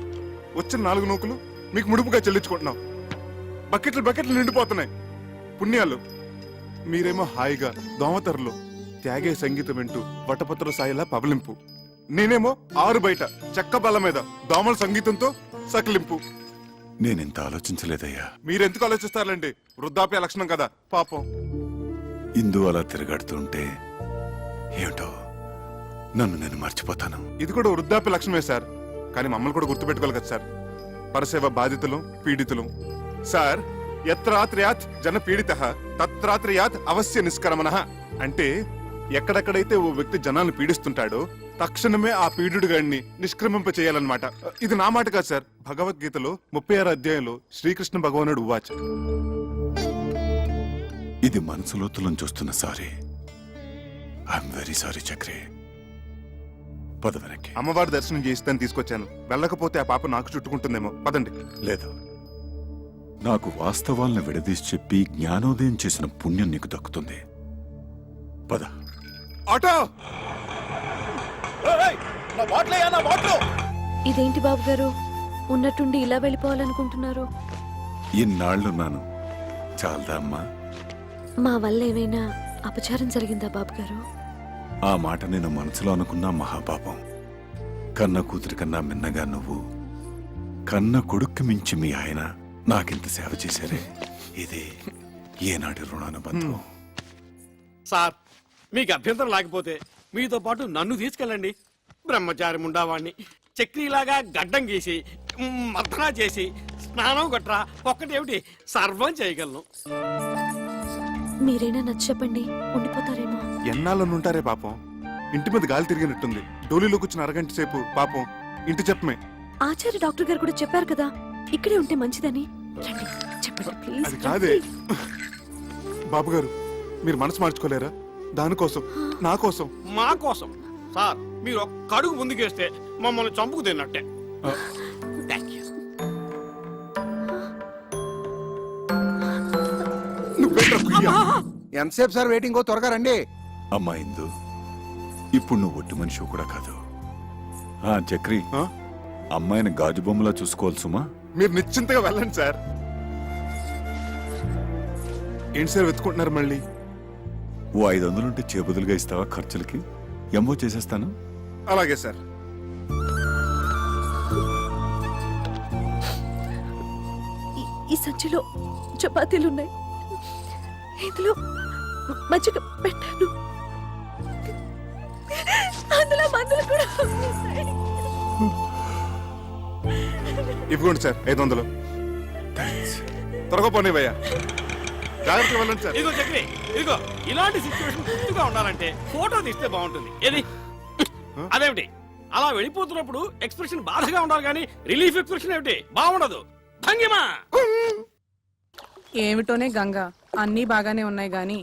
వచ్చిన 4 నూకులు మీకు ముడుపుగా చెల్లించుకుంటున్నాం. బకెట్లు బకెట్లు నిండిపోతున్నాయి పుణ్యాలు. మీరేమో హాయిగా దోమతెరలో త్యాగే సంగీతం వింటూ వటపత్ర సాయిలా పబలింపు. నేనేమో ఆరు బయట చెక్క బల్ల మీద దోమల సంగీతంతో సకిలింపు. నేనెంత ఆలోచించలేదయ్యా. మీరెందుకు ఆలోచిస్తారండి? వృద్ధాప్య లక్షణం కదా పాపం. ఇందు అలా తిరగాడుతుంటే ఏమిటో నన్ను నేను మర్చిపోతాను. ఇది కూడా వృద్ధాప్య లక్షణమే సార్. కానీ మమ్మల్ని కూడా గుర్తుపెట్టుకోవాలి కదా సార్. పరసేవ బాధితులు, పీడితులు. సార్, యత్రాత్రయాత్ జన పీడిత తత్రాత్రయాత్ అవశ్య నిష్కరమణ. అంటే ఎక్కడెక్కడైతే ఓ వ్యక్తి జనాలను పీడిస్తుంటాడో తక్షణమే ఆ పీడుడు గాడిని నిష్క్రమింప చేయాలన్నమాట. ఇది నా మాట కాదు సార్. భగవద్గీతలో 36వ అధ్యాయంలో శ్రీకృష్ణ భగవానుడు ఉవాచ. ఇది మనసులోతులను చూస్తున్న sorry. I'm very sorry Chakri. పద వెనక్కి. అమ్మవారి దర్శనం చేయిస్తాను తీసుకొచ్చాను. వెళ్ళకపోతే ఆ పాప నాకు చుట్టుకుంటుందేమో. పదండి. లేదు, నాకు వాస్తవాలను విడదీసి చెప్పి జ్ఞానోదయం చేసిన పుణ్యం నీకు దక్కుతుంది. పద. ఆటో! ఇదేంటి బాబు గారు, ఉన్నట్టుండి ఇలా వెళ్ళిపోవాలనుకుంటున్నారు? ఇన్నాళ్లున్నాను, చాలదా అమ్మా? మా వల్ల ఏమైనా అపచారం జరిగిందా బాబు గారు? ఆ మాట నేను మనసులో అనుకున్నా మహాపాపం. కన్న కూతురి కన్నా మిన్నగా నువ్వు కన్న కొడుక్కి మించి మీ ఆయన నాకింత సేవ చేశారే, ఇది ఏనాటి రుణానుబంధం. సార్ మీకు అభ్యంతరం లేకపోతే మీతో పాటు నన్ను తీసుకెళ్ళండి. బ్రహ్మచారి ఉండేవాడిని చక్రీలాగా గడ్డం గీసి మర్దనా చేసి స్నానం గట్రా ఒక్కటేమిటి సర్వం చేయగలను. మీరైనా నచ్చ చెప్పండి, ఉండిపోతారేమో. ఎన్నాళ్ళని ఉంటారే పాపం. ఇంటి మీద గాలి తిరిగినట్టుంది. డోలీలో కూర్చుని అరగంట సేపు పాపం ఇంటి చెప్పమే. ఆచార్య డాక్టర్ గారు కూడా చెప్పారు కదా ఇక్కడే ఉంటే మంచిదని. రండి, చెప్పండి ప్లీజ్. అది కాదే బాబు గారు, మీరు మనసు మార్చుకోలేరా? దానికోసం, నా కోసం. మా కోసం సార్ మీరు ఒక్క అడుగు ముందుకేస్తే మమ్మల్ని చంపుకు తిన్నట్టే. Thank you. ఎంతసేపు సార్ వెయిటింగ్? త్వరగా రండి. అమ్మా ఇందు, ఇప్పుడు నువ్వు ఒట్టి మనిషి కూడా కాదు. చక్రి, అమ్మాయిని గాజు బొమ్మలా చూసుకోవాలి సుమా. మీరు నిశ్చింతగా వెళ్ళండి సార్. ఏంటి సార్ వెతుకుంటున్నారు మళ్ళీ? ఓ 500 ఉంటే చేబదులుగా ఇస్తావా? ఖర్చులకి ఎంఓ చేసేస్తాను. అలాగే సార్. ఈ సంచిలో చపాతీలు ఉన్నాయి, ఇందులో మజ్జిగ పెట్టాను, అందులో మందులు కూడా ఉన్నాయి. ఇవ్వండి సార్ 500. త్వరగా పోనీవయ్యా. జాగ్రత్తగా వెళ్ళండి సార్. ఇదిగో చక్రి, ఇదిగో ఇలాంటి సిచ్యువేషన్ గుర్తుగా ఉండాలంటే ఫోటో తీస్తే బాగుంటుంది. ఏది అదేమిటి అలా వెళ్ళిపోతున్నప్పుడు ఎక్స్ప్రెషన్ బాధగా ఉండాలి కానీ రిలీఫ్ ఎక్స్ప్రెషన్ ఏమిటి బాగుండదు. భంగిమా ఏమిటోనే గంగ, అన్నీ బాగానే ఉన్నాయి గాని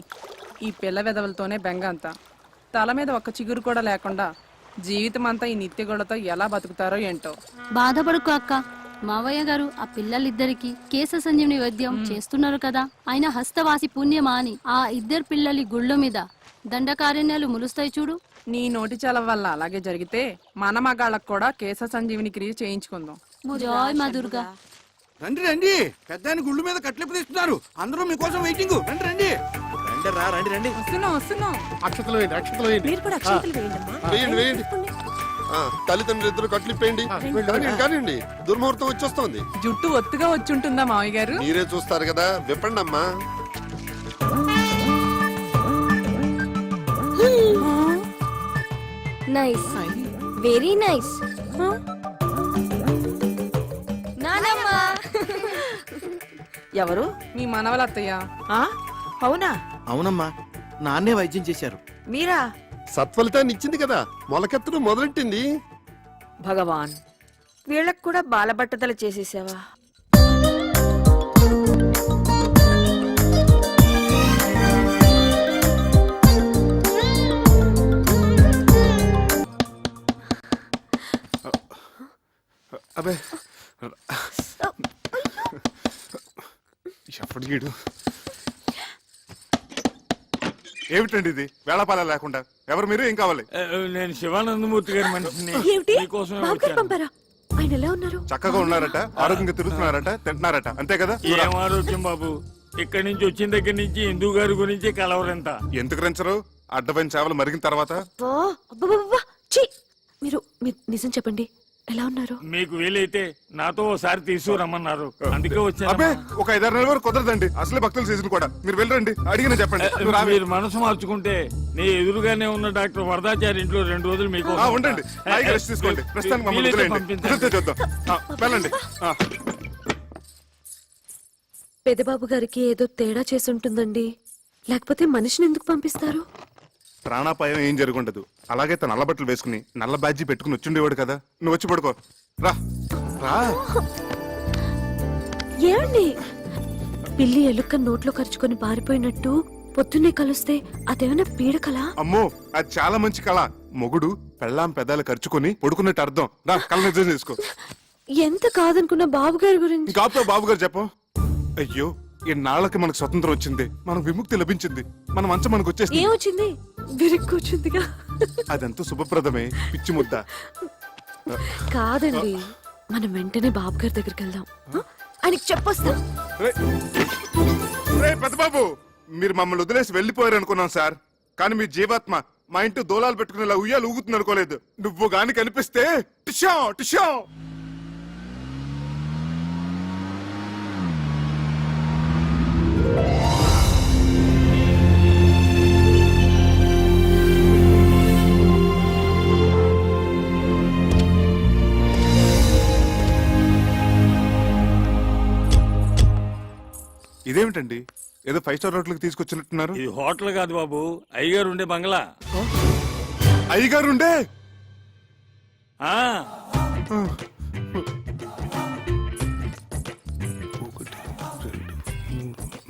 ఈ పిల్ల వెదవులతోనే బెంగ అంతా. తల మీద ఒక్క చిగురు కూడా లేకుండా జీవితం అంతా ఈ నిత్యగొడతో ఎలా బతుకుతారో ఏంటో. బాధపడుకో అక్క, మావయ్య గారు ఆ పిల్లలిద్దరికి కేశ సంజీవని వైద్యం చేస్తున్నారు కదా. ఆయన హస్తవాసి పుణ్యమా అని ఆ ఇద్దరు పిల్లలి గుళ్ళ మీద దండకారణ్యాలు ములుస్తాయి చూడు. నీ నోటి చలవ వల్ల అలాగే జరిగితే మన మగాళ్ళకు కూడా కేశ సంజీవిని క్రియ చేయించుకుందాం. జోయ్ మా దుర్గా. రండి రండి, పెద్ద గుళ్ళు మీద కట్లెప్పుడు తీస్తున్నారు. అందరూ మీకోసం వెయిటింగ్. రండి రండి రండి రా, రండి రండి. వస్తున్నాం వస్తున్నాం. అక్షతలు వేయండి, అక్షతలు వేయండి. మీరు కూడా అక్షంతలు వేయండమ్మా. వేయండి వేయండి. తల్లిదండ్రులు ఇద్దరు కట్లిప్పేయండి. కానివ్వండి, దుర్ముహూర్తం వచ్చేస్తోంది. జుట్టు ఒత్తుగా వచ్చుంటుందా మావయ్య గారు? మీరే చూస్తారు కదా, విప్పండి అమ్మా. Nice, very nice. నానమ్మా. ఎవరు? మీ మనవల అత్తయ్య. అవునా? అవునమ్మా, నాన్నే వైద్యం చేశారు. మీరా? సత్ఫలితాన్ని ఇచ్చింది కదా, మొలకెత్తడం మొదలెట్టింది. భగవాన్, వీళ్ళకు కూడా బాలబట్టతలు చేసేసావా? అబే ఎప్పటికీడు ఏమిటండి ఇది? వేళపాల లేకుండా ఎవరు మీరు? ఏం కావాలి? నేను శివానందమూర్తి గారి మనిషిని. ఏమిటి? మీకోసమే బాబు గారు వచ్చాను. పంపారా? ఆయన ఎలా ఉన్నారు? చక్కగా ఉన్నారట, ఆరోగ్యంగా తిరుగుతున్నారట, తింటున్నారట, అంతే కదా? ఏం ఆరోగ్యం బాబు, ఇక్కడి నుంచి వచ్చిన దగ్గర నుంచి హిందూ గారి గురించి కలవరంతా. ఎందుకు రంచరు? అడ్డమైన చేపలు మరిగిన తర్వాత అబ్బబ్బబ్బబ్బా! ఛీ! మీరు నిజం చెప్పండి, ఎలా ఉన్నారు? మీకు వీలైతే నాతో ఒకసారి తీసుకురమ్మన్నారు, అందుకే అబ్బే వచ్చాను. ఒక 5-6 నెలల వరకు కుదరదండి. అసలే భక్తుల సీజన్ కూడా. మీరు వెళ్ళరండి, అడిగిన చెప్పండి. నువ్వు రావే. మీరు మనసు మార్చుకుంటే నీ ఎదురుగానే ఉన్న డాక్టర్ వరదాచారి ఇంట్లో 2 రోజులు మీకు ఉండండి, హాయిగా రెస్ట్ తీసుకోండి. ప్రస్తుతానికి మమ్మల్ని వదిలేయండి. కుదిరితే చూద్దాం. వెళ్ళండి. పెదబాబు గారికి ఏదో తేడా చేసుంటుందండి, లేకపోతే మనిషిని ఎందుకు పంపిస్తారు? ప్రాణాపాయం ఏం జరుగుండదు. అలాగే తన నల్ల బట్టలు వేసుకుని నల్ల బ్యాడ్జీ పెట్టుకుని వచ్చిండేవాడు కదా. నువ్వు వచ్చి పడుకో. రా రా. ఏమండి, పిల్లి ఎలుక నోట్లో ఖర్చుకొని పారిపోయినట్టు పొద్దున్నే కలిస్తే అదేమైనా పీడకలా? అమ్మో, అది చాలా మంచి కళ. మొగుడు పెళ్ళాం పెదాలు ఖర్చుకొని పడుకున్నట్టు అర్థం. రా, కళ్ళ నిజం చేసుకో. ఎంత కాదనుకున్న బాబు గారి గురించి. ఇంకాతో బాబు గారు చెప్పు. అయ్యో, ఎన్నాళ్ళకి మనకు స్వతంత్రం వచ్చింది, మనకు విముక్తి లభించింది, మన మంచం మనకు వచ్చేసింది. ఏమొచ్చింది? విరిక్కుచ్చిందిగా. అదంతా శుభప్రదమే, పిచ్చి ముద్ద. కాదండి, మనం వెంటనే బాబు గారి దగ్గరికి వెళ్దాం, ఆయనకి చెప్పొస్తాం. పెద్ద బాబు, మీరు మమ్మల్ని వదిలేసి వెళ్ళిపోయారు అనుకున్నాం సార్. కానీ మీ జీవాత్మ మా ఇంటి దోలాలు పెట్టుకునేలా ఉయ్యాలు ఊగుతుంది అనుకోలేదు. నువ్వు గాని కనిపిస్తే టిషా టిషా. ఇదేమిటండి ఏదో 5 స్టార్ హోటల్కి తీసుకొచ్చినట్టున్నారు? ఇది హోటల్ కాదు బాబు, అయ్యగారు ఉండే బంగ్లా. అయ్యగారు ఉండే ఆ 1 2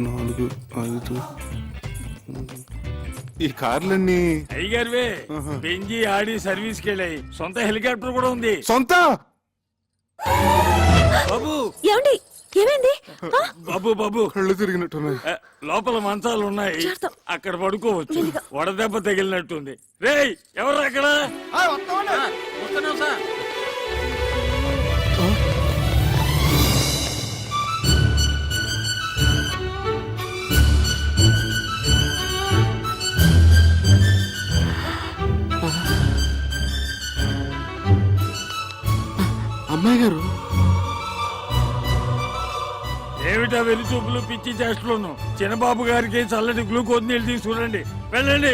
3 4 5 ఈ కార్లన్నీ అయ్యగారువే. బెంజి ఆడి సర్వీస్కి వెళ్ళాయి. సొంత హెలికాప్టర్ కూడా ఉంది. సొంత. బాబు ఏమండి ఏమైంది బాబు బాబు కళ్ళు తిరిగినట్టున్నాయి. లోపల మంచాలు ఉన్నాయి, అక్కడ పడుకోవచ్చు. వడదెబ్బ తగిలినట్టుంది. రేయ్ ఎవరు అక్కడ? వస్తున్నాం సార్. అమ్మాయి గారు ఏమిటా వెళ్లి చూపులు పిచ్చి చేష్టలోను? చిన్నబాబు గారికి చల్లటి గ్లూకోజ్ నీళ్ళు తీసుకురండి. వెళ్ళండి.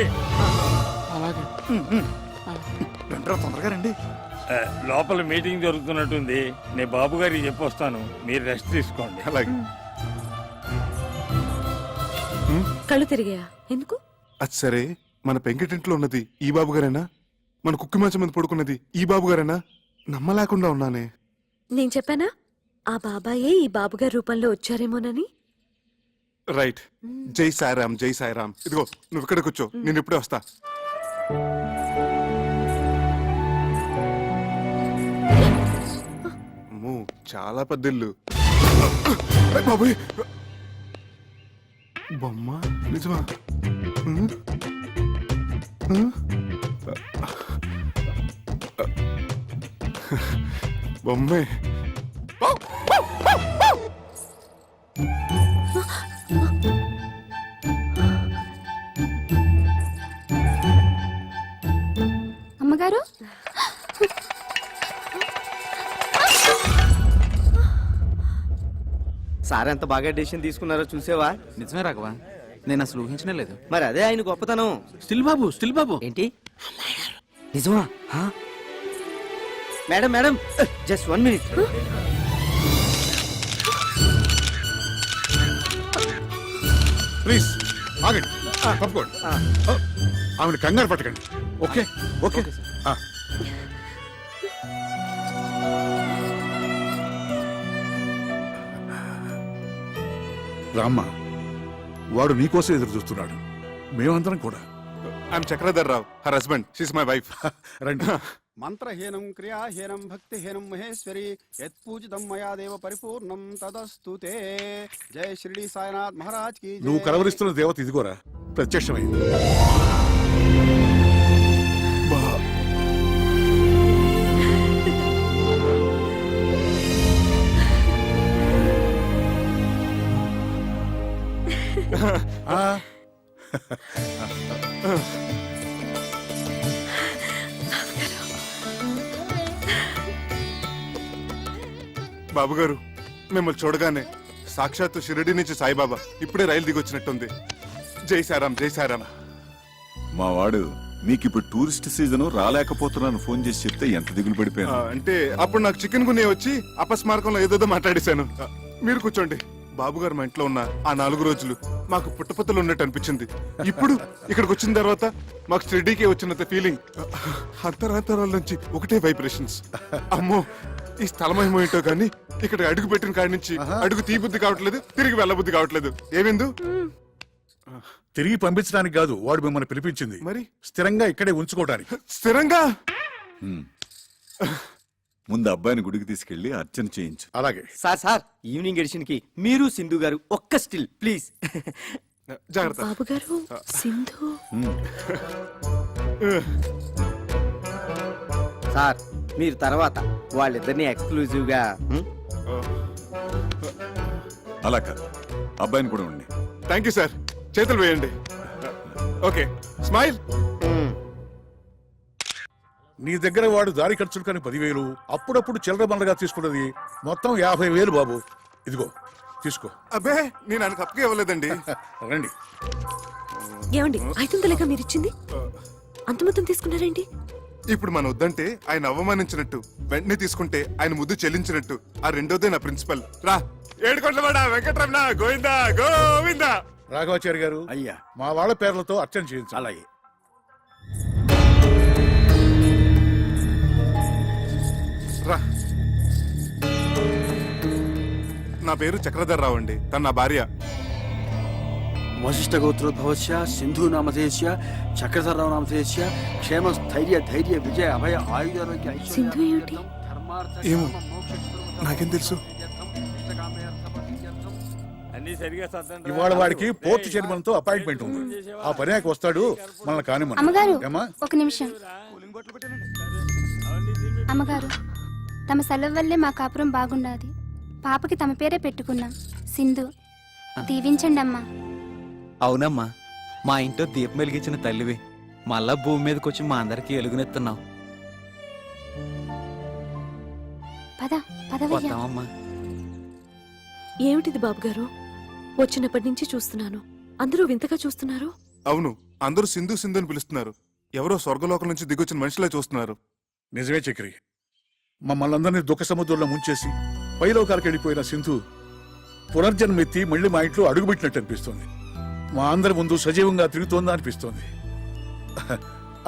తొందరగా రండి. లోపల మీటింగ్ జరుగుతున్నట్టుంది. నేను బాబు గారికి చెప్పొస్తాను, మీరు రెస్ట్ తీసుకోండి. అలాగే. కళ్ళు తిరిగాయా? ఎందుకు? అది సరే, మన పెంకిటింట్లో ఉన్నది ఈ బాబు గారేనా? మన కుక్కి మంచం మీద పడుకున్నది ఈ బాబు గారేనా? నమ్మలేకుండా ఉన్నానే. నేను చెప్పానా ఆ బాబాయే ఈ బాబుగారి రూపంలో వచ్చారేమోనని? రైట్. జై సాయిరామ్, జై సాయిరామ్. ఇదిగో నువ్వు ఇక్కడ కూర్చో, నేను ఇప్పుడే వస్తా. అమ్మో, చాలా పెద్ద ఇల్లు. బాబోయ్, బొమ్మ నిజమా? బొమ్మే. అమ్మగారు సార్ ఎంత బాగా డెసిషన్ తీసుకున్నారో చూసేవా? నిజమే రాఘవా, నేను అసలు ఊహించనే లేదు. మరి అదే ఆయన గొప్పతనం. స్టిల్ బాబు ఏంటి నిజమా? Madam madam, just 1 minute. Please ఆగండి, తప్పుకోండి. ఆమెను కంగారు పట్టకండి. Okay okay. రామ్మా, వాడు నీకోసం ఎదురు చూస్తున్నాడు, మేమందరం కూడా. I'm Chakradhar Rao, her husband. She's my wife. రండి. మంత్రహీనం క్రియాహీనం భక్తిహీనం మహేశ్వరి యత్పూజితం మయా దేవ పరిపూర్ణం తదస్తుతే. జై షిరిడి సాయినాథ్ మహారాజ్ కి. నువ్వు కలవరిస్తున్న దేవత ఇదిగోరా, ప్రత్యక్షమైంది. బాబు గారు, మిమ్మల్ని చూడగానే సాక్షాత్తు షిరిడి నుంచి సాయిబాబా ఇప్పుడే రైలు దిగొచ్చినట్టుంది. జై సాయిరామ్, జై సాయిరామ్. మా వాడు నీకిప్పుడు టూరిస్ట్ సీజన్ రాలేకపోతున్నాను ఫోన్ చేసి చెప్తే ఎంత దిగులు పడిపోయాను. అంటే అప్పుడు నాకు చికెన్ గున్నే వచ్చి అపస్మారకంలో ఏదేదో మాట్లాడేశాను. మీరు కూర్చోండి. బాబు గారు మా ఇంట్లో ఉన్న ఆ 4 రోజులు మాకు పుట్టపత్తలు ఉన్నట్టు అనిపించింది. ఇప్పుడు ఇక్కడికి వచ్చిన తర్వాత మాకు షిరిడీకే వచ్చినంత ఫీలింగ్. అంతరాంతరాల నుంచి ఒకటే వైబ్రేషన్స్. అమ్మో, ఈ స్థలమహిమ ఏంటో కానీ ఇక్కడ అడుగు పెట్టిన కాడి నుంచి అడుగు తీబుద్ధి కావట్లేదు, తిరిగి వెళ్ళబుద్ధి కావట్లేదు. ఏమిందు? తిరిగి పంపించడానికి కాదు వాడు మిమ్మల్ని పిలిపించింది, మరి స్థిరంగా ఇక్కడే ఉంచుకోవడానికి. స్థిరంగా? ముందు అబ్బాయిని గుడికి తీసుకెళ్లి అర్చన చేయించు. అలాగే సార్ ఈవినింగ్ ఎడిషన్ కి మీరు సింధు గారు ఒక్క స్టిల్ ప్లీజ్. జాగ్రత్త. బాబుగారు సింధు. సార్ మీరు తర్వాత వాళ్ళిద్దరిని ఎక్స్క్లూజివ్ గా. అలా కాదు, అబ్బాయిని కూడా ఉండి. Thank you sir. చేతులు వేయండి. Okay, smile. నీ దగ్గర వాడు దారి ఖర్చులు కానీ 10,000, అప్పుడప్పుడు చిల్లర బండగా తీసుకున్నది మొత్తం 50,000 బాబు. ఇదిగో తీసుకో. అబ్బే, నేను ఆయనకు అప్పగా ఇవ్వలేదండి. రండి. ఏమండి 500 మీరిచ్చింది? అంత మొత్తం తీసుకున్నారేంటి? ఇప్పుడు మన వద్దంటే ఆయన అవమానించినట్టు, వెంటనే తీసుకుంటే ఆయన ముద్దు చెల్లించినట్టు. ఆ రెండోదే నా ప్రిన్సిపల్. రా ఏడుకొండలవాడ వెంకటరమణ గోవిందా గోవిందా. రాఘవాచారి గారు, అయ్యా, మా వాళ్ళ పేర్లతో అర్చన చేయించాలి. అలాగే. రా. నా పేరు చక్రధర్రావు అండి, తన నా భార్య. వశిష్ఠ గోత్రోద్భవస్య సింధు నామధేయస్య చక్రధరరావు నామధేయస్య క్షేమ స్థైర్య ధైర్య విజయ అభయ ఆయుధారోగ్య సింధు ఏమిటి? ఏమో, నాకేం తెలుసు. ఇవాళ వాడికి పోర్టు చైర్మన్ తో అపాయింట్మెంట్ ఉంది. ఆ పర్యాకి వస్తాడు, మనల్ని కానిమ్మను. అమ్మగారు ఏమ్మా? ఒక నిమిషం. అమ్మగారు, తమ సెలవు వల్లే మా కాపురం బాగుండాది. పాపకి తమ పేరే పెట్టుకున్నాం, సింధు. దీవించండి అమ్మా. అవునమ్మా, మా ఇంట్లో దీపం వెలిగించిన తల్లివి. మళ్ళా భూమి మీదకి వచ్చి మా అందరికి ఎలుగునెత్తున్నావు. పద పదవయ్యా. వద్దామమ్మా. ఏమిటిది బాబుగారు? వచ్చినప్పటి నుంచి చూస్తున్నాను, అందరూ వింతగా చూస్తున్నారు. అవును, అందరూ సింధు సింధు అని పిలుస్తున్నారు. ఎవరో స్వర్గలోకం నుంచి దిగొచ్చిన మనిషిలా చూస్తున్నారు. నిజమే చక్రి, మమ్మల్ని అందరినీ దుఃఖ సముద్రంలో ముంచేసి పైలోకాలకు వెళ్ళిపోయిన సింధు పునర్జన్మెత్తి మళ్ళీ మా ఇంట్లో అడుగుపెట్టినట్టు అనిపిస్తోంది. మా అందరి ముందు సజీవంగా తిరుగుతోందా అనిపిస్తోంది.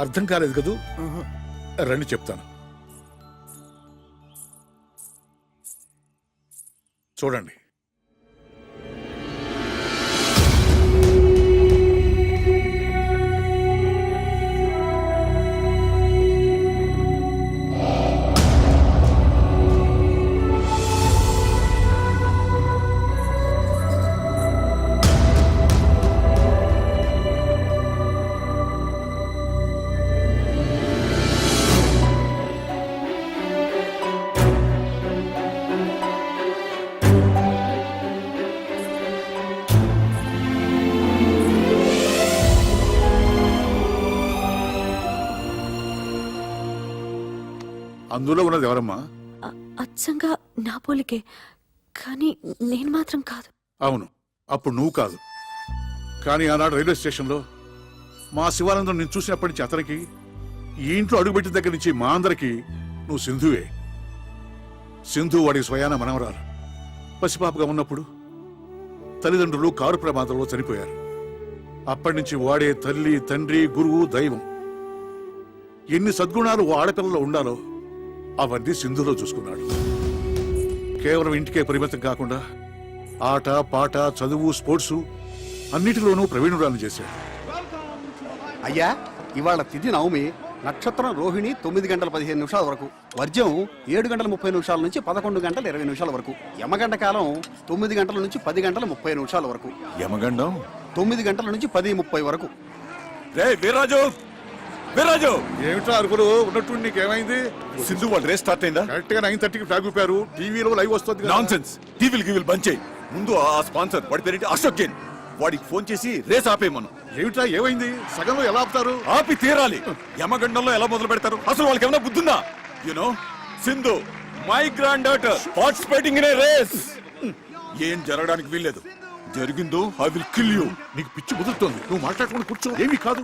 అర్థం కాలేదు కదూ? రండి చెప్తాను. చూడండి. అందులో ఉన్నది ఎవరమ్మా? అచ్చంగా నా పోలికే, కానీ నేను మాత్రం కాదు. అవును, అప్పుడు నువ్వు కాదు. కానీ ఆనాడు రైల్వే స్టేషన్లో మా శివానందం నేను చూసినప్పటి నుంచి అతనికి, ఈ ఇంట్లో అడుగుపెట్టిన దగ్గర నుంచి మా అందరికి నువ్వు సింధువే. సింధు వాడికి స్వయాన మనవరాలు. పసిపాపగా ఉన్నప్పుడు తల్లిదండ్రులు కారు ప్రమాదంలో చనిపోయారు. అప్పటి నుంచి వాడే తల్లి, తండ్రి, గురువు, దైవం. ఎన్ని సద్గుణాలు ఓ ఆడపిల్లలో ఉండాలో అవన్నీ సింధులో చూసుకున్నాడు. కేవలం ఇంటికే పరిమితం కాకుండా ఆట, పాట, చదువు, స్పోర్ట్స్ అన్నిటిలోనూ ప్రవీణురాలను చేశాడు. అయ్యా, ఇవాళ తిథి నవమి, నక్షత్రం రోహిణి 9 గంటల 15 నిమిషాల వరకు, వర్జ్యం 7 గంటల 30 నిమిషాల నుంచి 11 గంటల 20 నిమిషాల వరకు, యమగంట కాలం 9 గంటల నుంచి 10 గంటల 30 నిమిషాల వరకు, యమగండం 9 గంటల నుంచి 10:30 వరకు. రే వీర్రాజు, వీర్రాజు, ఏమిటో అరుపులు ఉన్నట్టు నీకేమైంది? సింధు వాళ్ళ రేస్ స్టార్ట్ అయిందా? కరెక్ట్ గా 9:30కి ఫ్లాగ్ ఊపారు. టీవీలో లైవ్ వస్తుంది కదా. నాన్సెన్స్. టీవీలు బంద్ చేయి. ముందు ఆ స్పాన్సర్ వాడి పేరేంటి, అశోక్ జైన్, వాడికి ఫోన్ చేసి రేస్ ఆపేయమను. ఏమిటా ఏమైంది? సగంలో ఎలా ఆపుతారు? ఆపి తీరాలి. యమగండంలో ఎలా మొదలు పెడతారు? అసలు వాళ్ళకి ఏమైనా బుద్ధుందా? You know, Sindhu my granddaughter participating in a race. ఏం జరగడానికి వీల్లేదు. జరిగిందో ఐ విల్ కిల్ యూ. నీకు పిచ్చి కుదురుతోంది, నువ్వు మాట్లాడుకుని కూర్చో. ఏమీ కాదు.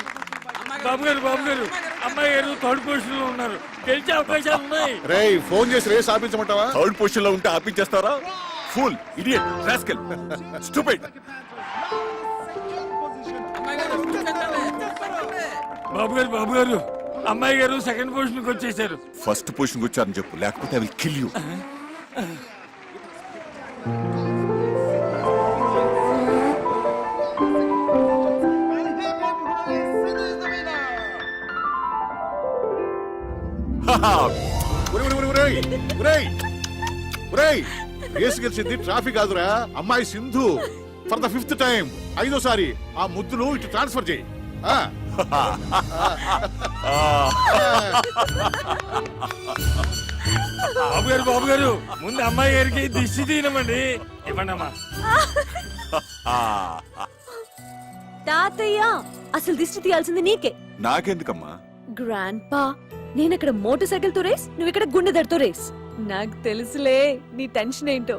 బాబు గారు, అమ్మాయి గారు థర్డ్ పొజిషన్ లో ఉన్నారు, గెలిచే అవకాశాలు ఉన్నాయి. రేయ్, ఫోన్ చేసి రేస్ ఆపించమంటావా? థర్డ్ పొజిషన్ లో ఉంటే ఆపించేస్తారా? Fool, idiot, rascal, stupid. Babu గారు అమ్మాయి గారు సెకండ్ పొజిషన్ కి వచ్చేసారు. ఫస్ట్ పొజిషన్ వచ్చారని చెప్పు, లేకపోతే I will kill you. Race గెలిచింది ట్రాఫిక్ కాదురా, అమ్మాయి Sindhu. For the 5th time, 5వ సారి ఆ ముద్దును ఇటు ట్రాన్స్ఫర్ చేయి. బాబు గారు ముందు అమ్మాయి గారికి దిష్టి తీయమండి. ఇవ్వండమ్మా. తాతయ్య, అసలు దిష్టి తీయాల్సింది నీకే. నాకెందుకమ్మా? గ్రాండ్ పా, నేనక్కడ మోటార్ సైకిల్ తో రేస్, నువ్వు ఇక్కడ గుండెదడితో రేస్. నాకు తెలుసులే నీ టెన్షన్ ఏంటో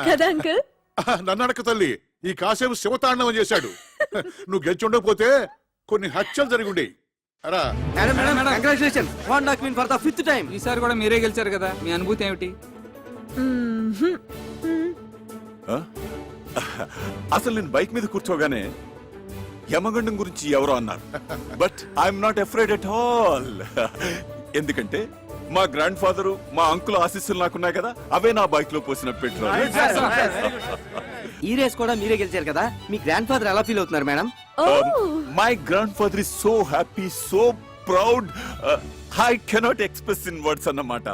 కదా అంకుల్. నన్ను అడక తల్లి, ఈ కాసేపు శివతాండవం చేశాడు. నువ్వు గెలిచి ఉండకపోతే కొన్ని హత్యలు జరిగి ఉండేవి. Congratulation one document for the 5th time. ఈసారి కూడా మీరే గెలిచారు కదా, మీ అనుభూతి ఏమిటి? అసలు నేను బైక్ మీద కూర్చోగానే యమగండం గురించి ఎవరో అన్నారు, but I'm not afraid at all. ఎందుకంటే మా గ్రాండ్ ఫాదరు మా అంకుల్ ఆశీస్సులు నాకున్నాయి కదా, అవే నా బైక్ లో పోసిన పెట్రోల్. ఈ రేస్ కూడా మీరే గెలిచారు కదా, మీ గ్రాండ్ ఫాదర్ ఎలా ఫీల్ అవుతున్నారు madam? My grandfather is so happy, so proud, I cannot express in words అన్నమాట.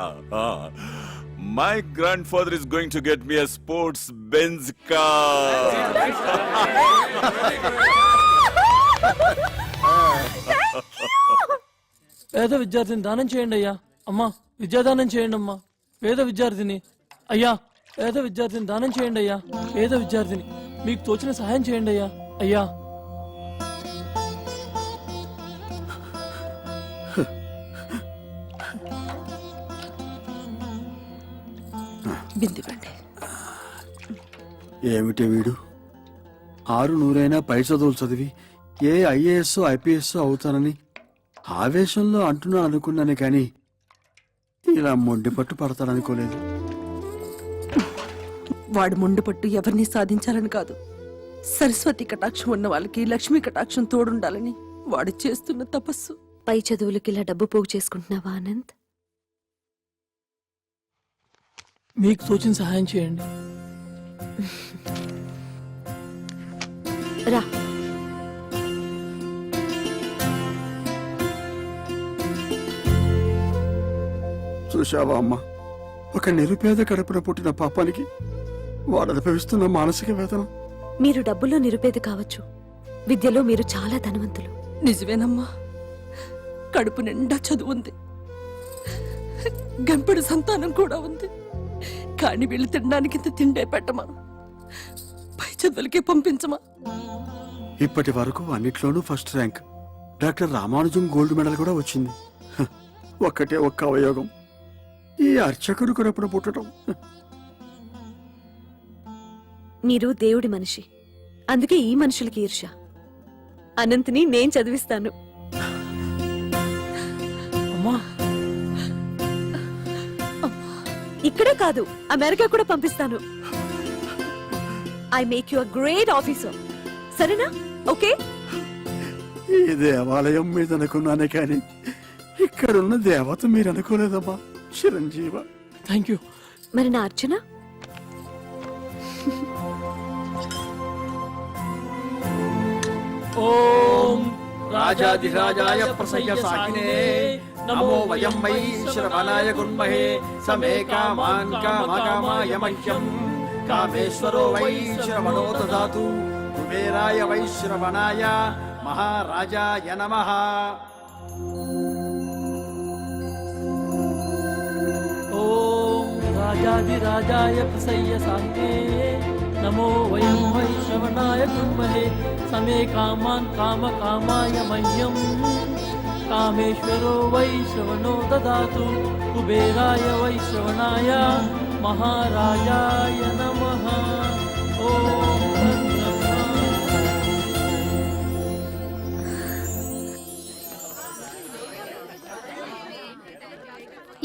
My grandfather is going to get me a sports Benz car. పేద విద్యార్థిని దానం చేయండి అయ్యా. అమ్మా విద్యాదానం చేయండి అమ్మా. పేద విద్యార్థిని అయ్యా, పేద విద్యార్థిని దానం చేయండి అయ్యా. పేద విద్యార్థిని మీకు తోచిన సహాయం చేయండి అయ్యా. అయ్యా ఏమిటి వీడు 600 పై చదువులు చదివి ఏ ఐఏఎస్ ఐపీఎస్ అవుతానని ఆవేశంలో అంటున్నాను అనుకున్నాను, కానీ ఇలా మొండి పట్టు పడతాడనుకోలేదు. వాడు మొండి పట్టు ఎవరిని సాధించాలని కాదు, సరస్వతి కటాక్షం ఉన్న వాళ్ళకి లక్ష్మీ కటాక్షం తోడుండాలని వాడు చేస్తున్న తపస్సు. పై చదువులకి ఇలా డబ్బు పోగు చేసుకుంటున్నావా ఆనంద్? మీకు తోచిన సహాయం చేయండి. రా, చూశావా అమ్మా, ఒక నిరుపేద కడుపున పుట్టిన పాపానికి వాడు అనుభవిస్తున్న మానసిక వేదన. మీరు డబ్బులో నిరుపేద కావచ్చు, విద్యలో మీరు చాలా ధనవంతులు. నిజమేనమ్మా, కడుపు నిండా చదువు ఉంది, గంపెడు సంతానం కూడా ఉంది. కానీ వీళ్ళు తినడానికి ఇంత తిండే పెట్టమా, పై చదువులకే పంపించమా. ఇప్పటి వరకు అన్నిట్లోనూ first rank, doctor Ramanujam gold medal కూడా వచ్చింది. హ, ఒక్కటే ఒక్క అవయోగం, ఈ అర్చకుడు కడుపున పుట్టడం. మీరు దేవుడి మనిషి, అందుకే ఈ మనుషులకి ఈర్ష్య. అనంత్ని నేను చదివిస్తాను. అమ్మా ఇక్కడే కాదు, అమెరికా కూడా పంపిస్తాను. I make you a great officer. సరేనా? ఓకే. ఈ దేవాలయం మీద అనుకున్నానే కానీ ఇక్కడున్న దేవత మీరు అనుకోలేదమ్మా చిరంజీవ. Thank you. మరి నా అర్చన? ఓం రాజాధిరాజాయ ప్రసయ్య సాకినే నమో వయం వై శ్రవణాయ గుణమహే సమే కామాన్ కామకామాయ మహ్యం కామేశ్వరో వై శ్రవణో దదాతు కుబేరాయ వై శ్రవణాయ మహారాజాయ నమః. ఓం రాజాధిరాజాయ ప్రసయ్య సాహినే నమో వయం వై శ్రవణాయ కుర్మహే సమే కామాన్ కామకామాయ మహ్యం కామేశ్వరో వై శ్రవణో దదాతు కుబేరాయ వై శ్రవణాయ మహారాజాయ నమః. ఓం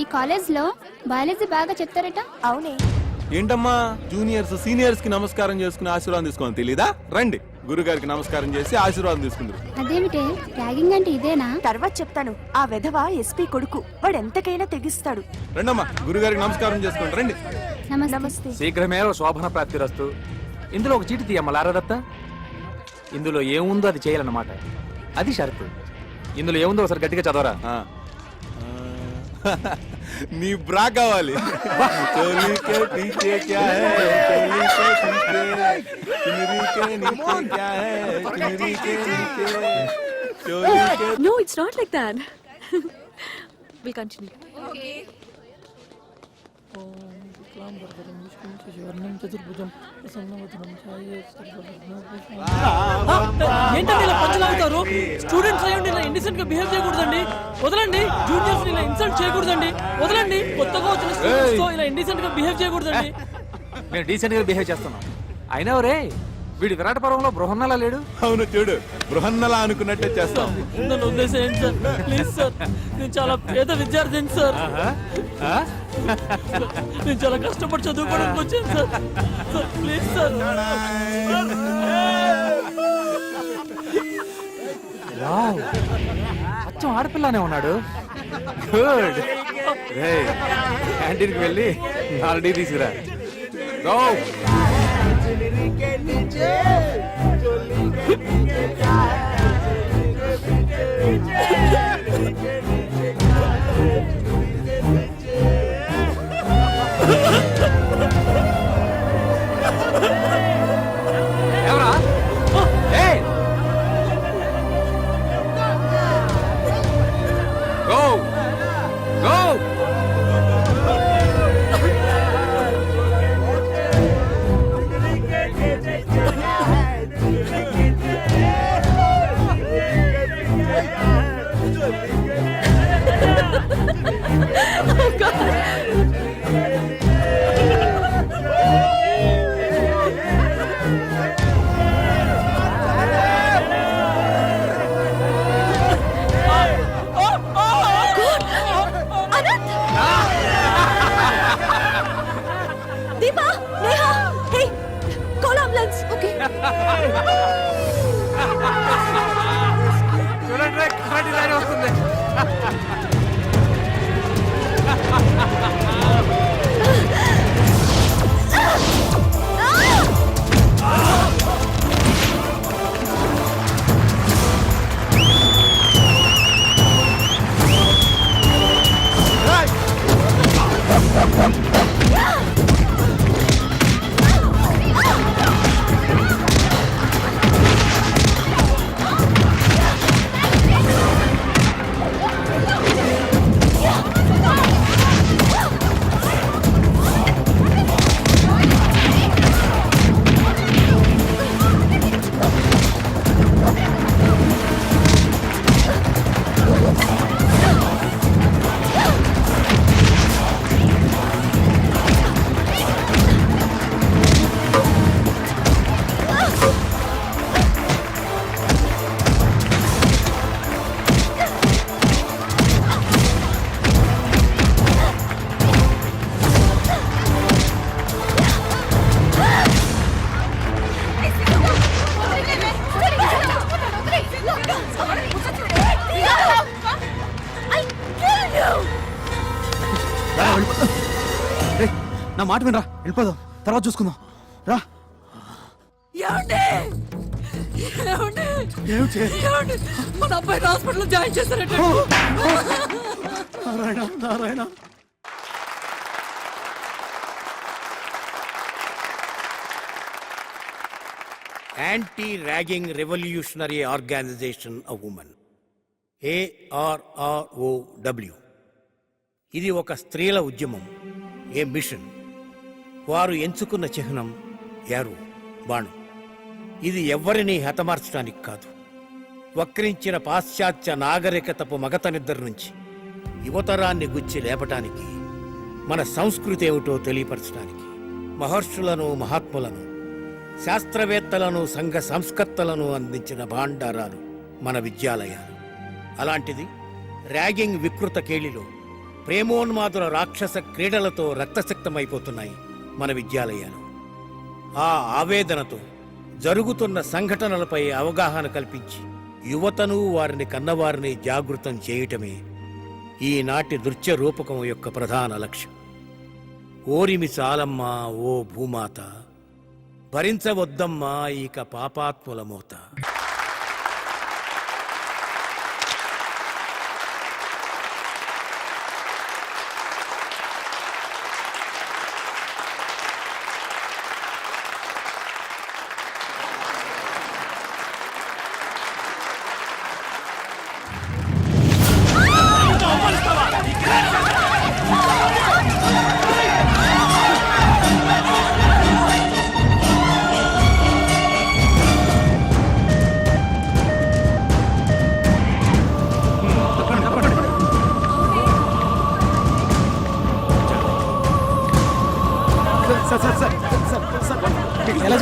ఈ కాలేజ్లో బయాలజీ బాగా చెప్తారట. అవునే. ఏంటమ్మా జూనియర్స్ సీనియర్స్ కి నమస్కారం చేసుకుని ఆశీర్వాదం తీసుకోవాలి తెలీదా? రండి గురుగారికి నమస్కారం చేసి ఆశీర్వాదం తీసుకుందరు. అదేమిటే ర్యాగింగ్ అంటే ఇదేనా? తర్వాత చెప్తాను. ఆ వెధవ ఎస్పీ కొడుకు, వాడు ఎంతకైనా తెగిస్తాడు. రండమ్మా గురుగారికి నమస్కారం చేసుకోండి. రండి. నమస్తే. శీఘ్రమేవ శోభన ప్రాప్తిరస్తు. ఇందులో ఒక చీటి తీయమ్మ లారదత్త. ఇందులో ఏముందో అది చేయాలన్నమాట, అది షరతు. ఇందులో ఏముందో ఒకసారి గట్టిగా చదవరా. నీ బ్రా కావాలి. No, it's not like that. We'll continue. ఏంటండి ఇలా పంచలాగుతారు? స్టూడెంట్స్ అయ్యండి ఇలా ఇండిసెంట్ గా బిహేవ్ చేయకూడదండి. వదలండి. జూనియర్స్ ఇలా ఇన్సల్ట్ చేయకూడదండి. వదలండి. కొత్తగా వచ్చిన స్టూడెంట్స్ తో ఇలా ఇండిసెంట్ గా బిహేవ్ చేయకూడదండి. మేము డీసెంట్ గా బిహేవ్ చేస్తున్నాం. అయినా రే వీడి విరాట పర్వంలో బృహన్నలా లేడు. అవును చూడు, బృహన్నలా అనుకున్నట్టే చేస్తాం. నన్ను వదిలేసేయండి సార్, ప్లీజ్ సార్. నేను చాలా పేద విద్యార్థిని సార్. నేను చాలా కష్టపడి చదువుకోవడానికి వచ్చాను sir. Sir please sir. Wow, అచ్చం ఆడపిల్లనే ఉన్నాడు. గుడ్. క్యాంటీన్కి వెళ్ళి 4 టీ తీసుకురా. గో. ఎవరా? ఏయ్! Go go. Deepa, Neha, hey, call ambulance. Okay. చూడండి, కరాటే లాగా వస్తుంది. నా మాట వినరా, వెళ్ళిపోదాం, తర్వాత చూసుకుందాం. రా. మన అబ్బాయి హాస్పిటల్ జాయిన్ చేశారట. Narayana Narayana. Anti ragging revolutionary organisation of women, ARROW. ఇది ఒక స్త్రీల ఉద్యమం, ఏ మిషన్. వారు ఎంచుకున్న చిహ్నం యారు, బాణం. ఇది ఎవ్వరినీ హతమార్చడానికి కాదు, వక్రించిన పాశ్చాత్య నాగరికతపు మగత నిద్ర నుంచి యువతరాన్ని గుచ్చి లేపటానికి, మన సంస్కృతి ఏమిటో తెలియపరచడానికి. మహర్షులను, మహాత్ములను, శాస్త్రవేత్తలను, సంఘ సంస్కర్తలను అందించిన భాండారాలు మన విద్యాలయాలు. అలాంటిది ర్యాగింగ్ వికృత కేళిలో ప్రేమోన్మాదుల రాక్షస క్రీడలతో రక్తసిక్తమైపోతున్నాయి మన విద్యాలయాలు. ఆ ఆవేదనతో జరుగుతున్న సంఘటనలపై అవగాహన కల్పించి యువతను, వారిని కన్నవారిని జాగృతం చేయటమే ఈనాటి నృత్య రూపకం యొక్క ప్రధాన లక్ష్యం. ఓరిమి చాలమ్మా ఓ భూమాత, భరించవద్దమ్మా ఇక పాపాత్ముల మోత. ఎలా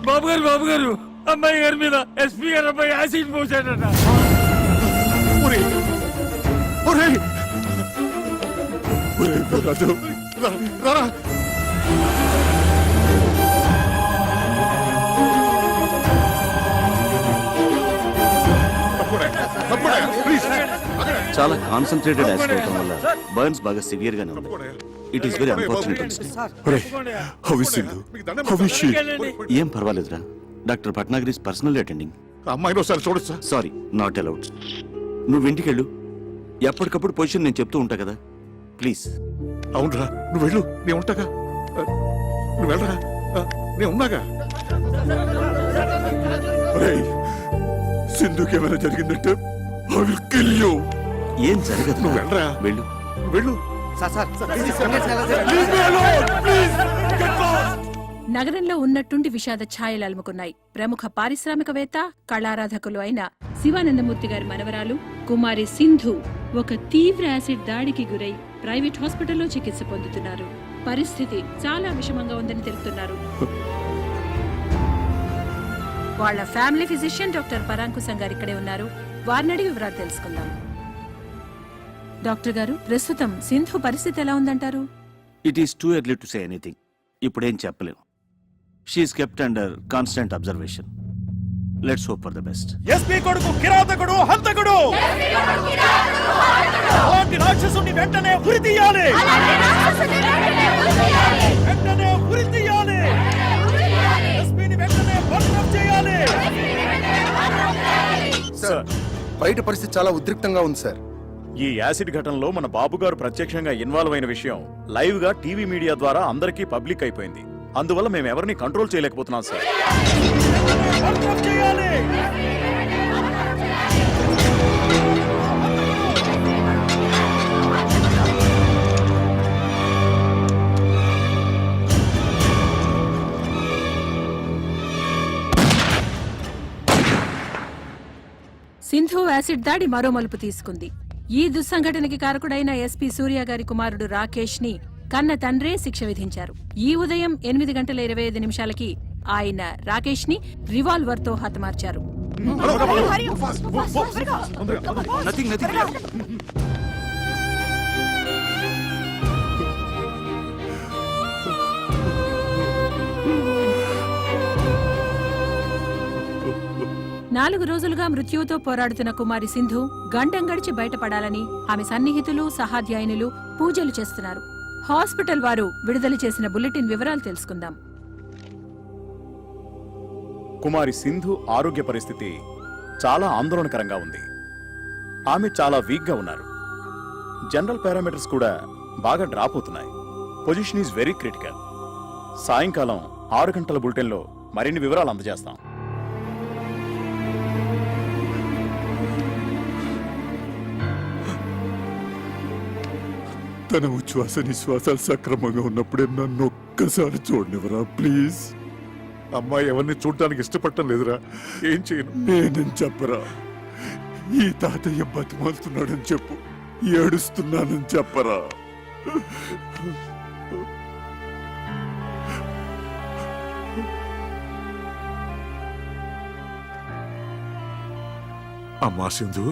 బాబు గారు అమ్మాయి గారి మీద ఎస్పీ గారు అబ్బాయి యాసిడ్ పోసాడట. ఒరేయ్, ఒరేయ్, ఒరేయ్ రాజు, రా. చాలా కాన్సన్ట్రేటెడ్ యాసిడ్ అవటం వల్ల బర్న్స్ బాగా సివియర్ గానే ఉంది. It is very unfortunate. ఏం పర్వాలేదురా. Doctor Patnagar is personally attending. అమ్మాయిని ఒకసారి చూడొచ్చా? Sorry, not allowed. నువ్వు ఇంటికెళ్ళు. ఎప్పటికప్పుడు పొజిషన్ నేను చెప్తూ ఉంటా కదా, ప్లీజ్. అవునరా, నువ్వు వెళ్ళు, నేను ఉంటాగా. నువ్వు వెళ్ళరా, నేను ఉన్నాగా. ఒరేయ్, సింధుకి ఏమైనా జరిగిందంటే I will kill you. ఏం జరగదు. నువ్వు వెళ్ళరా, వెళ్ళు. వెళ్ళు. నగరంలో ఉన్నట్టుండి విషాద ఛాయలు అలుముకున్నాయి. ప్రముఖ పారిశ్రామికవేత్త, కళారాధకులు అయిన శివానందమూర్తి గారి మనవరాలు కుమారి సింధు ఒక తీవ్ర యాసిడ్ దాడికి గురై ప్రైవేట్ హాస్పిటల్లో చికిత్స పొందుతున్నారు. పరిస్థితి చాలా విషమంగా ఉందని తెలుపుతున్నారు. వాళ్ళ ఫ్యామిలీ ఫిజిషియన్ డాక్టర్ పరాంకుశం గారు ఇక్కడే ఉన్నారు. వారిని అడిగి వివరాలు తెలుసుకుందాం. డాక్టర్ గారు, ప్రస్తుతం సింధు పరిస్థితి ఎలా ఉందంటారు? It is too early to say anything. ఇప్పుడేం చెప్పలేం. She is kept under constant observation. Let's hope for the best. SP కొడుకు కిరాతకుడు, హంతకుడు, అలాంటి రాక్షసుని వెంటనే ఉరి తీయాలి. వెంటనే ఉరి తీయాలి. ఎస్పీని వెంటనే బర్న్ చేయాలి. సార్, బయట పరిస్థితి చాలా ఉద్రిక్తంగా ఉంది సార్. ఈ యాసిడ్ ఘటనలో మన బాబు గారు ప్రత్యక్షంగా ఇన్వాల్వ్ అయిన విషయం లైవ్ గా టీవీ మీడియా ద్వారా అందరికీ పబ్లిక్ అయిపోయింది. అందువల్ల మేము ఎవరిని కంట్రోల్ చేయలేకపోతున్నాం సార్. చేయాలి. 'సింధు యాసిడ్ దాడి మరో మలుపు తీసుకుంది. ఈ దుస్సంఘటనకి కారకుడైన ఎస్పీ సూర్య గారి కుమారుడు రాకేష్ ని కన్న తండ్రే శిక్ష విధించారు. ఈ ఉదయం 8:25 ఆయన రాకేష్ ని రివాల్వర్ తో హతమార్చారు. నాలుగు రోజులుగా మృత్యువుతో పోరాడుతున్న కుమారి సింధు గండం గడిచి బయటపడాలని ఆమె సన్నిహితులు, సహాధ్యాయునులు పూజలు చేస్తున్నారు. హాస్పిటల్ వారు విడుదల చేసిన బులెటిన్ వివరాలు తెలుసుకుందాం. కుమారి సింధు ఆరోగ్య పరిస్థితి చాలా ఆందోళనకరంగా ఉంది. ఆమె చాలా వీక్ గా ఉన్నారు. జనరల్ పారామీటర్స్ కూడా బాగా డ్రాప్ అవుతున్నాయి. Position is very critical. సాయంకాలం 6 గంటల బులెటిన్లో మరిన్ని వివరాలు అందజేస్తాం. తన ఉచ్ఛ్వాస నిశ్వాసాలు సక్రమంగా ఉన్నప్పుడే నన్ను ఒక్కసారి చూడనివరా ప్లీజ్. అమ్మాయి ఎవరిని చూడటానికి ఇష్టపడటం లేదురా. ఏం చేయను నేనేం చెప్పరా. ఈ తాతయ్య బతిమాలుతున్నాడని చెప్పు, ఏడుస్తున్నానని చెప్పరా. అమ్మా సింధు,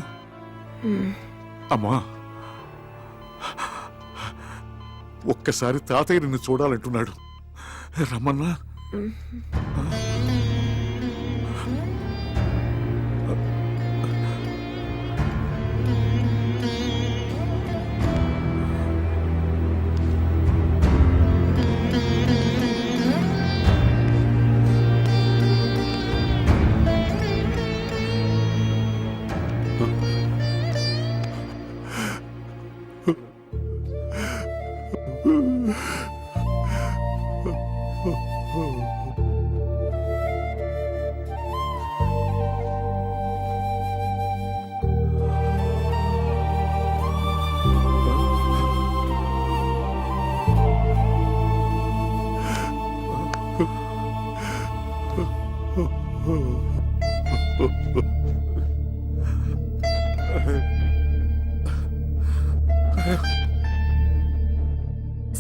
అమ్మా, ఒక్కసారి తాతయ్య నిన్ను చూడాలంటున్నాడు. రమ్మన్నా.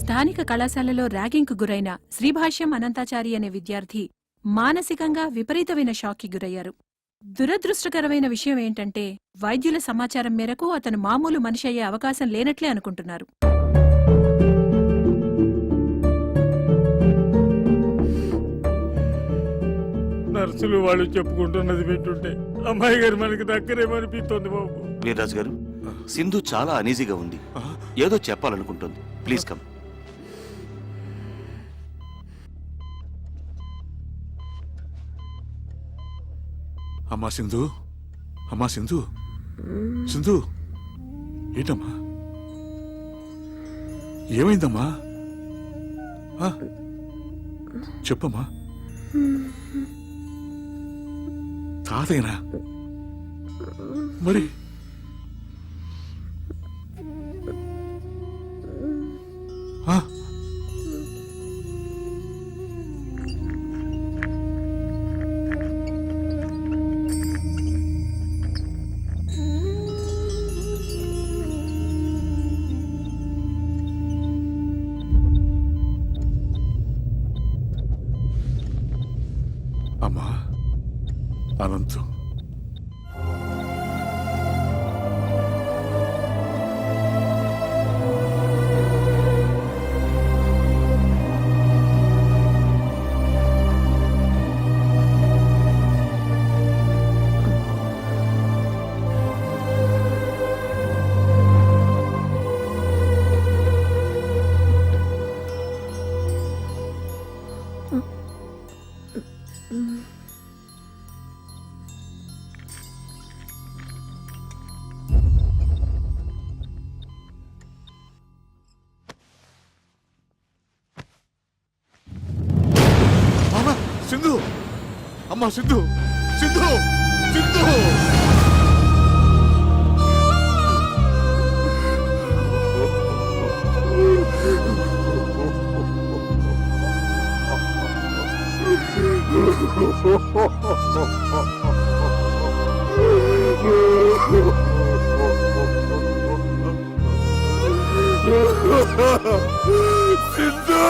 స్థానిక కళాశాలలో ర్యాగింగ్కు గురైన శ్రీభాష్యం అనంతాచారి అనే విద్యార్థి మానసికంగా విపరీతమైన షాక్కి గురయ్యారు. దురదృష్టకరమైన విషయం ఏంటంటే వైద్యుల సమాచారం మేరకు అతను మామూలు మనిషి అయ్యే అవకాశం లేనట్లే అనుకుంటున్నారు. నర్సులు వాళ్ళు చెప్పుకుంటున్నది వింటుంటే అమ్మాయి గారు మనకి దగ్గరేమనిపిస్తోంది బాబు. వీర్రాజు గారు, సింధు చాలా అనీజీగా ఉంది, ఏదో చెప్పాలనుకుంటుంది. Please come. అమ్మా సింధు, అమ్మా సింధు, సింధు, ఏంటమ్మా, ఏమైందమ్మా? ఆ? చెప్పమ్మా. తాతయ్యనా? మరి ఆ? అమ్మా అనంతు, సింధు, అమ్మా సింధు, సింధు, సింధు. సింధు.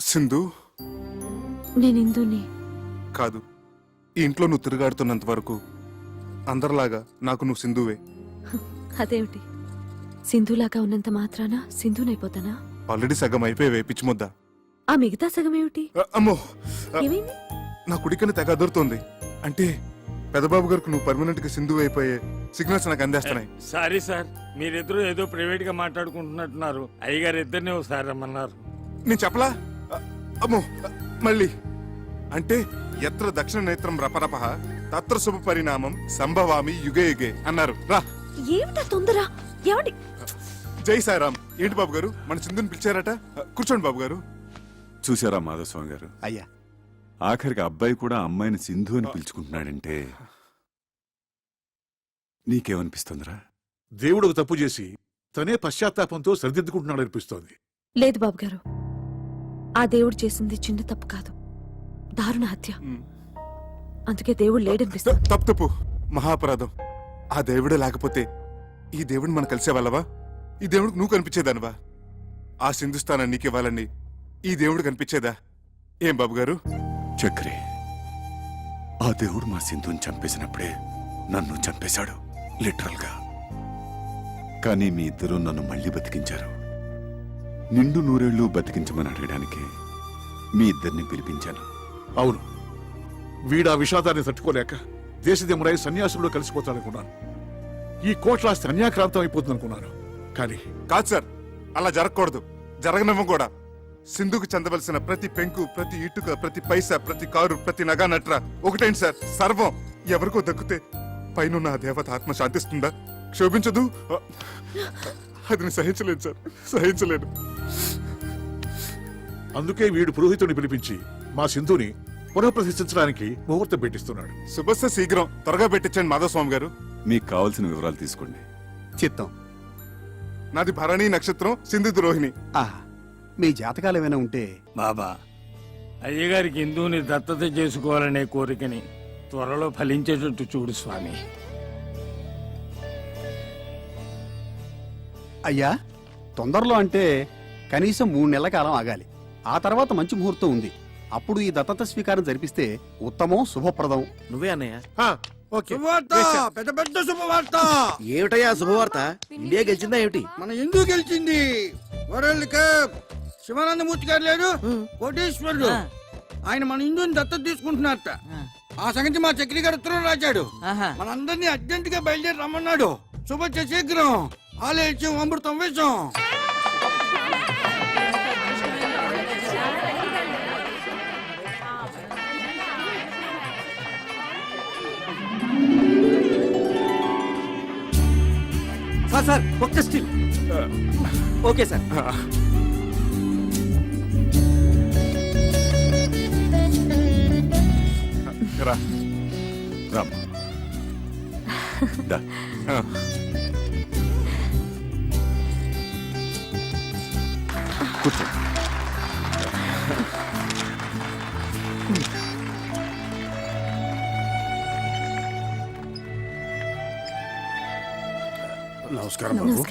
సింధు, నేను ఇందుని కాదు, ఈ ఇంట్లో నువ్వు తిరుగాడుతున్నంత వరకు అందరిలాగా నాకు నువ్వు సింధువే. అదేమిటి, సింధులాగా ఉన్నంత మాత్రాన సింధునైపోతానా? ఆల్రెడీ సగం అయిపోయావే పిచ్చిముద్ద. ఆ మిగతా సగం ఏమిటి? అమ్మో, ఏమైంది? నా కుడికని తెగ అదురుతోంది. అంటే పెదబాబు గారికి నువ్వు పర్మనెంట్ గా సింధువు అయిపోయే సిగ్నల్స్ నాకు అందేస్తున్నాయి. సారీ సార్, మీరిద్దరూ ఏదో ప్రైవేట్ గా మాట్లాడుకుంటున్నట్టున్నారు. అయ్యగారు ఇద్దరిని ఒకసారి రమ్మన్నారు. నేను చెప్పలా? అమ్మో, మళ్ళీ అంటే ఎత్ర దక్షిణ నేత్రం రపరప తత్ర శుభ పరిణామం సంభవామి యుగే యుగే అన్నారు. రా ఏమిటా తొందర? ఏమండి? జై సాయిరామ్. ఏంటి బాబు గారు, మన సింధుని పిలిచారట? కూర్చోండి బాబు గారు. చూసారా మాధవస్వామి గారు? అయ్యా, ఆఖరికి అబ్బాయి కూడా అమ్మాయిని సింధు అని పిలుచుకుంటున్నాడంటే నీకేమనిపిస్తుందిరా? దేవుడు ఒక తప్పు చేసి తనే పశ్చాత్తాపంతో సరిదిద్దుకుంటున్నాడు అనిపిస్తోంది. లేదు బాబు గారు, ఆ దేవుడు చేసింది చిన్న తప్పు కాదు, దారుణ హత్య. అందుకే దేవుడు లేడనిపిస్తుంది. తప్పు మహాపరాధం. ఆ దేవుడే లేకపోతే ఈ దేవుడిని మనం కలిసేవాళ్ళవా? ఈ దేవుడికి నువ్వు కనిపించేదానివా? ఆ సింధుస్థానం నీకివ్వాలని ఈ దేవుడు కనిపించేదా? ఏం బాబు గారు? చక్రి, ఆ దేవుడు మా సింధుని చంపేసినప్పుడే నన్ను చంపేశాడు, లిటరల్ గా. కానీ మీ ఇద్దరూ నన్ను మళ్ళీ బతికించారు. నిండు నూరేళ్లు బతికించమని అడగడానికి మీ ఇద్దరిని పిలిపించాను. అవును, వీడా విషాదాన్ని తట్టుకోలేక దేశదిమ్మరై సన్యాసుల్లో కలిసిపోతాడనుకున్నాను. ఈ కోట్లాస్తి అన్యాక్రాంతం అయిపోతుందనుకున్నాను. కానీ కాదు సార్, అలా జరగకూడదు, జరగనివ్వం కూడా. సింధుకు చెందవలసిన ప్రతి పెంకు, ప్రతి ఇటుక, ప్రతి పైసా, ప్రతి కారు, ప్రతి నగా నట్ర ఒకటేంటి సార్, సర్వం ఎవరికో దక్కితే పైన ఆ దేవత ఆత్మ శాంతిస్తుందా? క్షోభించదు. అది నేను సహించలేను సార్, సహించలేను. అందుకే వీడు పురోహితుడిని పిలిపించి మా సింధుని పునఃప్రతిష్ఠించడానికి ముహూర్తం పెట్టిస్తున్నాడు. శుభస్య శీఘ్రం, త్వరగా పెట్టించండి మాధవస్వామి గారు. మీకు కావాల్సిన వివరాలు తీసుకోండి. చిత్తం. నాది భరణి నక్షత్రం, సింధు ద్రోహిణి. మీ జాతకాలు ఏమైనా ఉంటే బాబా, అయ్యగారికి హిందువుని దత్తత చేసుకోవాలనే కోరికని త్వరలో ఫలించేటట్టు చూడు స్వామి. అయ్యా, తొందరలో అంటే కనీసం 3 నెలల కాలం ఆగాలి. ఆ తర్వాత మంచి ముహూర్తం ఉంది. అప్పుడు ఈ దత్తత స్వీకారం జరిపిస్తే ఉత్తమం, శుభప్రదం. నువ్వే అన్నయ్య. పెద్ద పెద్ద శుభవార్త. ఏమిటయ్యా శుభవార్త? ఇండియా గెలిచిందా ఏమిటి? మన ఎందుకు గెలిచింది? World cup. శివానందమూర్తి గారు లేడు, కోటేశ్వరుడు, ఆయన మన హిందూని దత్తత తీసుకుంటున్నారట. ఆ సంగతి మా చక్రి గారు ఉత్తరం రాశాడు. మనందరినీ అర్జెంట్ గా బయలుదేరి రమ్మన్నాడు. శుభ శీఘ్రం. ఆలయం అమృతం వేషం. సార్ ఒక్క స్టిల్. Okay sir. రా రామ్, దా. కూర్చో. నమస్కారం బాబు.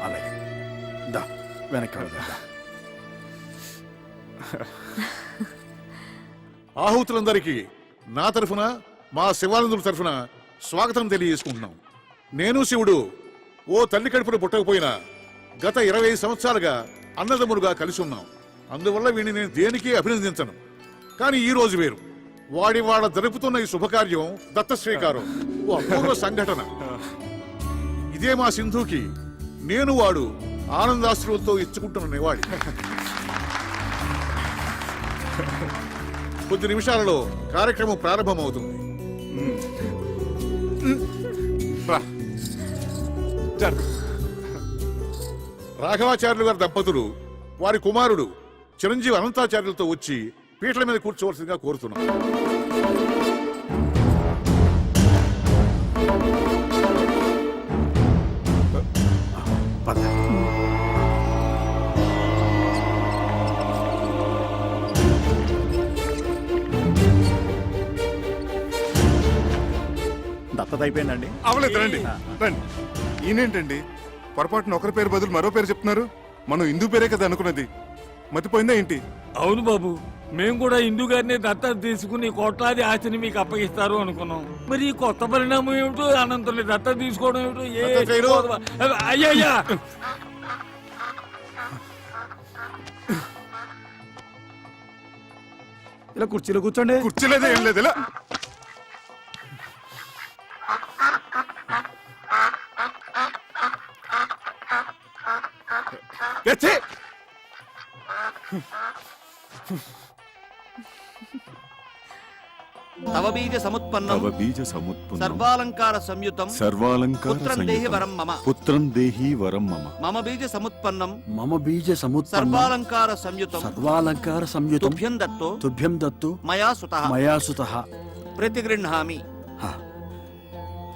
అలాగే దా, వెనక్కి వెళ్దాం. ఆహుతులందరికీ నా తరఫున, మా శివానందుల తరఫున స్వాగతం తెలియజేసుకుంటున్నాం. నేను శివుడు ఓ తల్లి కడుపున పుట్టకపోయినా గత 20 సంవత్సరాలుగా అన్నదమ్ములుగా కలిసి ఉన్నాం. అందువల్ల వీడిని నేను దేనికి అభినందించను. కానీ ఈ రోజు వేరు. వాడి వాళ్ళ జరుపుతున్న ఈ శుభకార్యం దత్త శ్రీకారం, ఓ అపూర్వ సంఘటన. ఇదే మా సింధుకి నేను వాడు ఆనందాశ్రువులతో ఇచ్చుకుంటున్న నివాళి. కొద్ది నిమిషాలలో కార్యక్రమం ప్రారంభమవుతుంది. రాఘవాచార్యులు గారి దంపతులు వారి కుమారుడు చిరంజీవి అనంతాచార్యులతో వచ్చి పీటల మీద కూర్చోవలసిందిగా కోరుతున్నాం. దత్తత అయిపోయిందండి. అవలేదు, రండి రండి. ఈయనేంటండి పొరపాటున ఒకరి పేరు బదులు మరో పేరు చెప్తున్నారు? మనం హిందూ పేరే కదా అనుకున్నది, మతిపోయిందా ఏంటి? అవును బాబు, మేము కూడా హిందూ గారిని దత్తత తీసుకుని కోట్లాది ఆస్తిని మీకు అప్పగిస్తారు అనుకున్నాం. మరి ఈ కొత్త పరిణామం ఏమిటో, అనంతరం దత్తత తీసుకోవడం ఏమిటో. అయ్యయ్యా, ఇలా కుర్చీలో కూర్చోండి. కూర్చోలేదే, ఏం లేదు. ఇలా తవ బీజ సముత్పన్నం తవ బీజ సముత్పన్నం సర్వాలంకార సంయుతం సర్వాలంకార పుత్రం దేహి సంయుతం వరం మమ పుత్రం దేహి వరం మమ మమ బీజ సముత్పన్నం మమ బీజ సముత్పన్నం సర్వాలంకార సంయుతం సర్వాలంకార సంయుతం తుభ్యం దత్తో తుభ్యం దత్తు మయా సుతః మయా సుతః ప్రతిగృహ్ణామి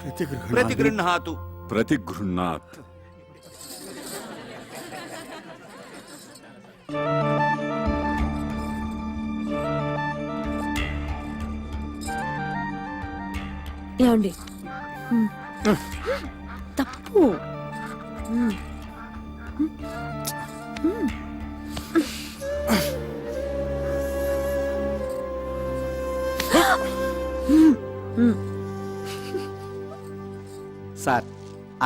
ప్రతిగృహణామి ప్రతిగృహ్ణాతు ప్రతిగృహ్ణాత్. ఏమండి తప్పు సార్,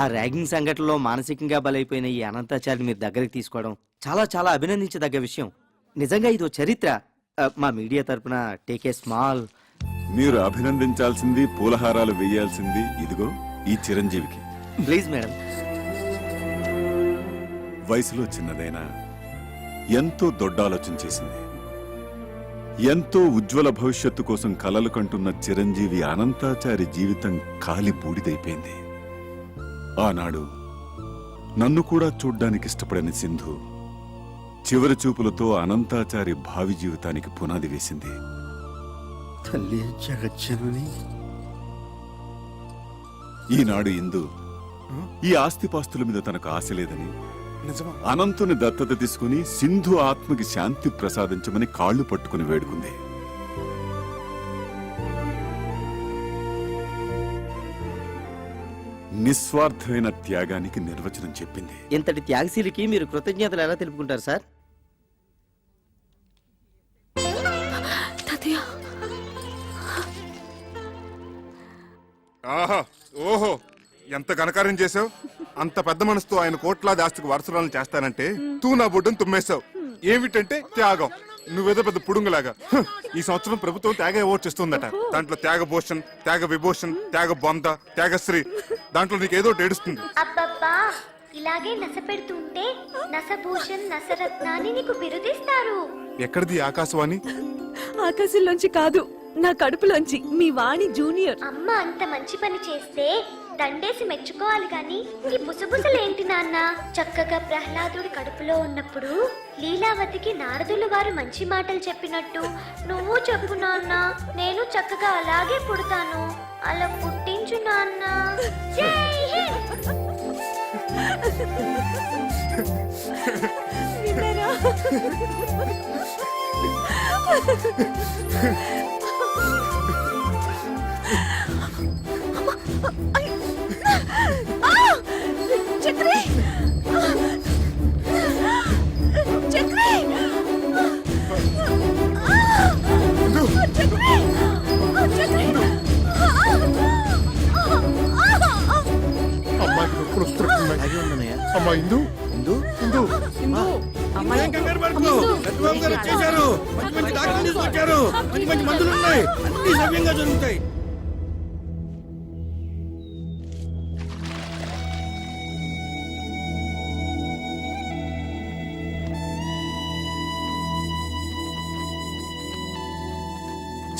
ఆ ర్యాగింగ్ సంఘటనలో మానసికంగా బలైపోయిన ఈ అనంతాచారిని మీరు దగ్గరికి తీసుకోవడం చాలా చాలా అభినందించదగ్గ విషయం. నిజంగా ఇదో చరిత్ర. మా మీడియా తరపున టేక్ ఏ స్మాల్. మీరు అభినందించాల్సింది, పూలహారాలు వేయాల్సింది ఇదిగో ఈ చిరంజీవికి. Please madam. వయసులో చిన్నదైనా ఎంతో దొడ్డాలోచన చేసింది. ఎంతో ఉజ్వల భవిష్యత్తు కోసం కలలు కంటున్న చిరంజీవి అనంతాచారి జీవితం కాలి బూడిదైపోయింది. ఆనాడు నన్ను కూడా చూడ్డానికి ఇష్టపడని సింధు చివరి చూపులతో అనంతాచారి భావి జీవితానికి పునాది వేసింది. తల్లి జగజ్జనని. ఈనాడు ఇందు ఈ ఆస్తిపాస్తుల మీద తనకు ఆశ లేదని నిజమా? అనంతుని దత్తత తీసుకుని సింధు ఆత్మకి శాంతి ప్రసాదించమని కాళ్లు పట్టుకుని వేడుకుంది. నిస్వార్థమైన త్యాగానికి నిర్వచనం చెప్పింది. ఇంతటి త్యాగశీలికి మీరు కృతజ్ఞతలు ఎలా తెలుపుకుంటారు సార్? తాతయ్య ఆహా, ఓహో, ఎంత ఘనకార్యం చేసావు. అంత పెద్ద మనసుతో ఆయన కోట్లాది ఆస్తికి వారసురాలను చేస్తానంటే తూ నా బొడ్డును తుమ్మేశావు. ఏమిటంటే త్యాగం. నువ్వేదో పెద్ద పుడుంగులాగా. ఈ సంవత్సరం ప్రభుత్వం త్యాగ అవార్డు చేస్తుందట. దాంట్లో త్యాగ భూషణ్, త్యాగ విభూషణ్, త్యాగ బొంద, త్యాగశ్రీ, దాంట్లో నీకేదో ఏడుస్తుంది. అబ్బబ్బా, ఇలాగే నస పెడుతుంటే నసభూషణ్ నసరత్నాన్ని నీకు బిరుదిస్తారు. ఎక్కడిది ఆకాశవాణి? ఆకాశంలోంచి కాదు, నా కడుపులోంచి. మీ వాణి జూనియర్. అమ్మ అంత మంచి పని చేస్తే దండేసి మెచ్చుకోవాలి గాని ఈ బుసబుసలేంటి నాన్న? చక్కగా ప్రహ్లాదుడి కడుపులో ఉన్నప్పుడు లీలావతికి నారదులు వారు మంచి మాటలు చెప్పినట్టు నువ్వు చెప్పు నాన్న. నేను చక్కగా అలాగే పుడతాను. అలా పుట్టించు నాన్న. జై హింద్. చక్రి చక్రి అమ్మాయికి నొప్పులు వస్తున్నాయి. అమ్మా ఇందు, ఇందు, ఇందు. అమ్మాయి కంగారు పడకు. పెద్దబాబు గారు వచ్చేశారు. మంచి మంచి డాక్టర్లు తీసుకొచ్చారు. మంచి మంచి మందులు ఉన్నాయి. అన్ని సవ్యంగా జరుగుతాయి.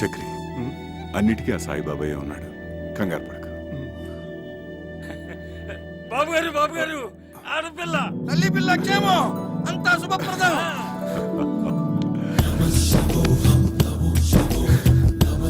చక్రి, అన్నిటికీ ఆ సాయిబాబాయే ఉన్నాడు. కంగారు పడకు. బాబు గారు, బాబు గారు, ఆడపిల్ల తల్లి పిల్ల క్షేమం, అంతా శుభప్రదం.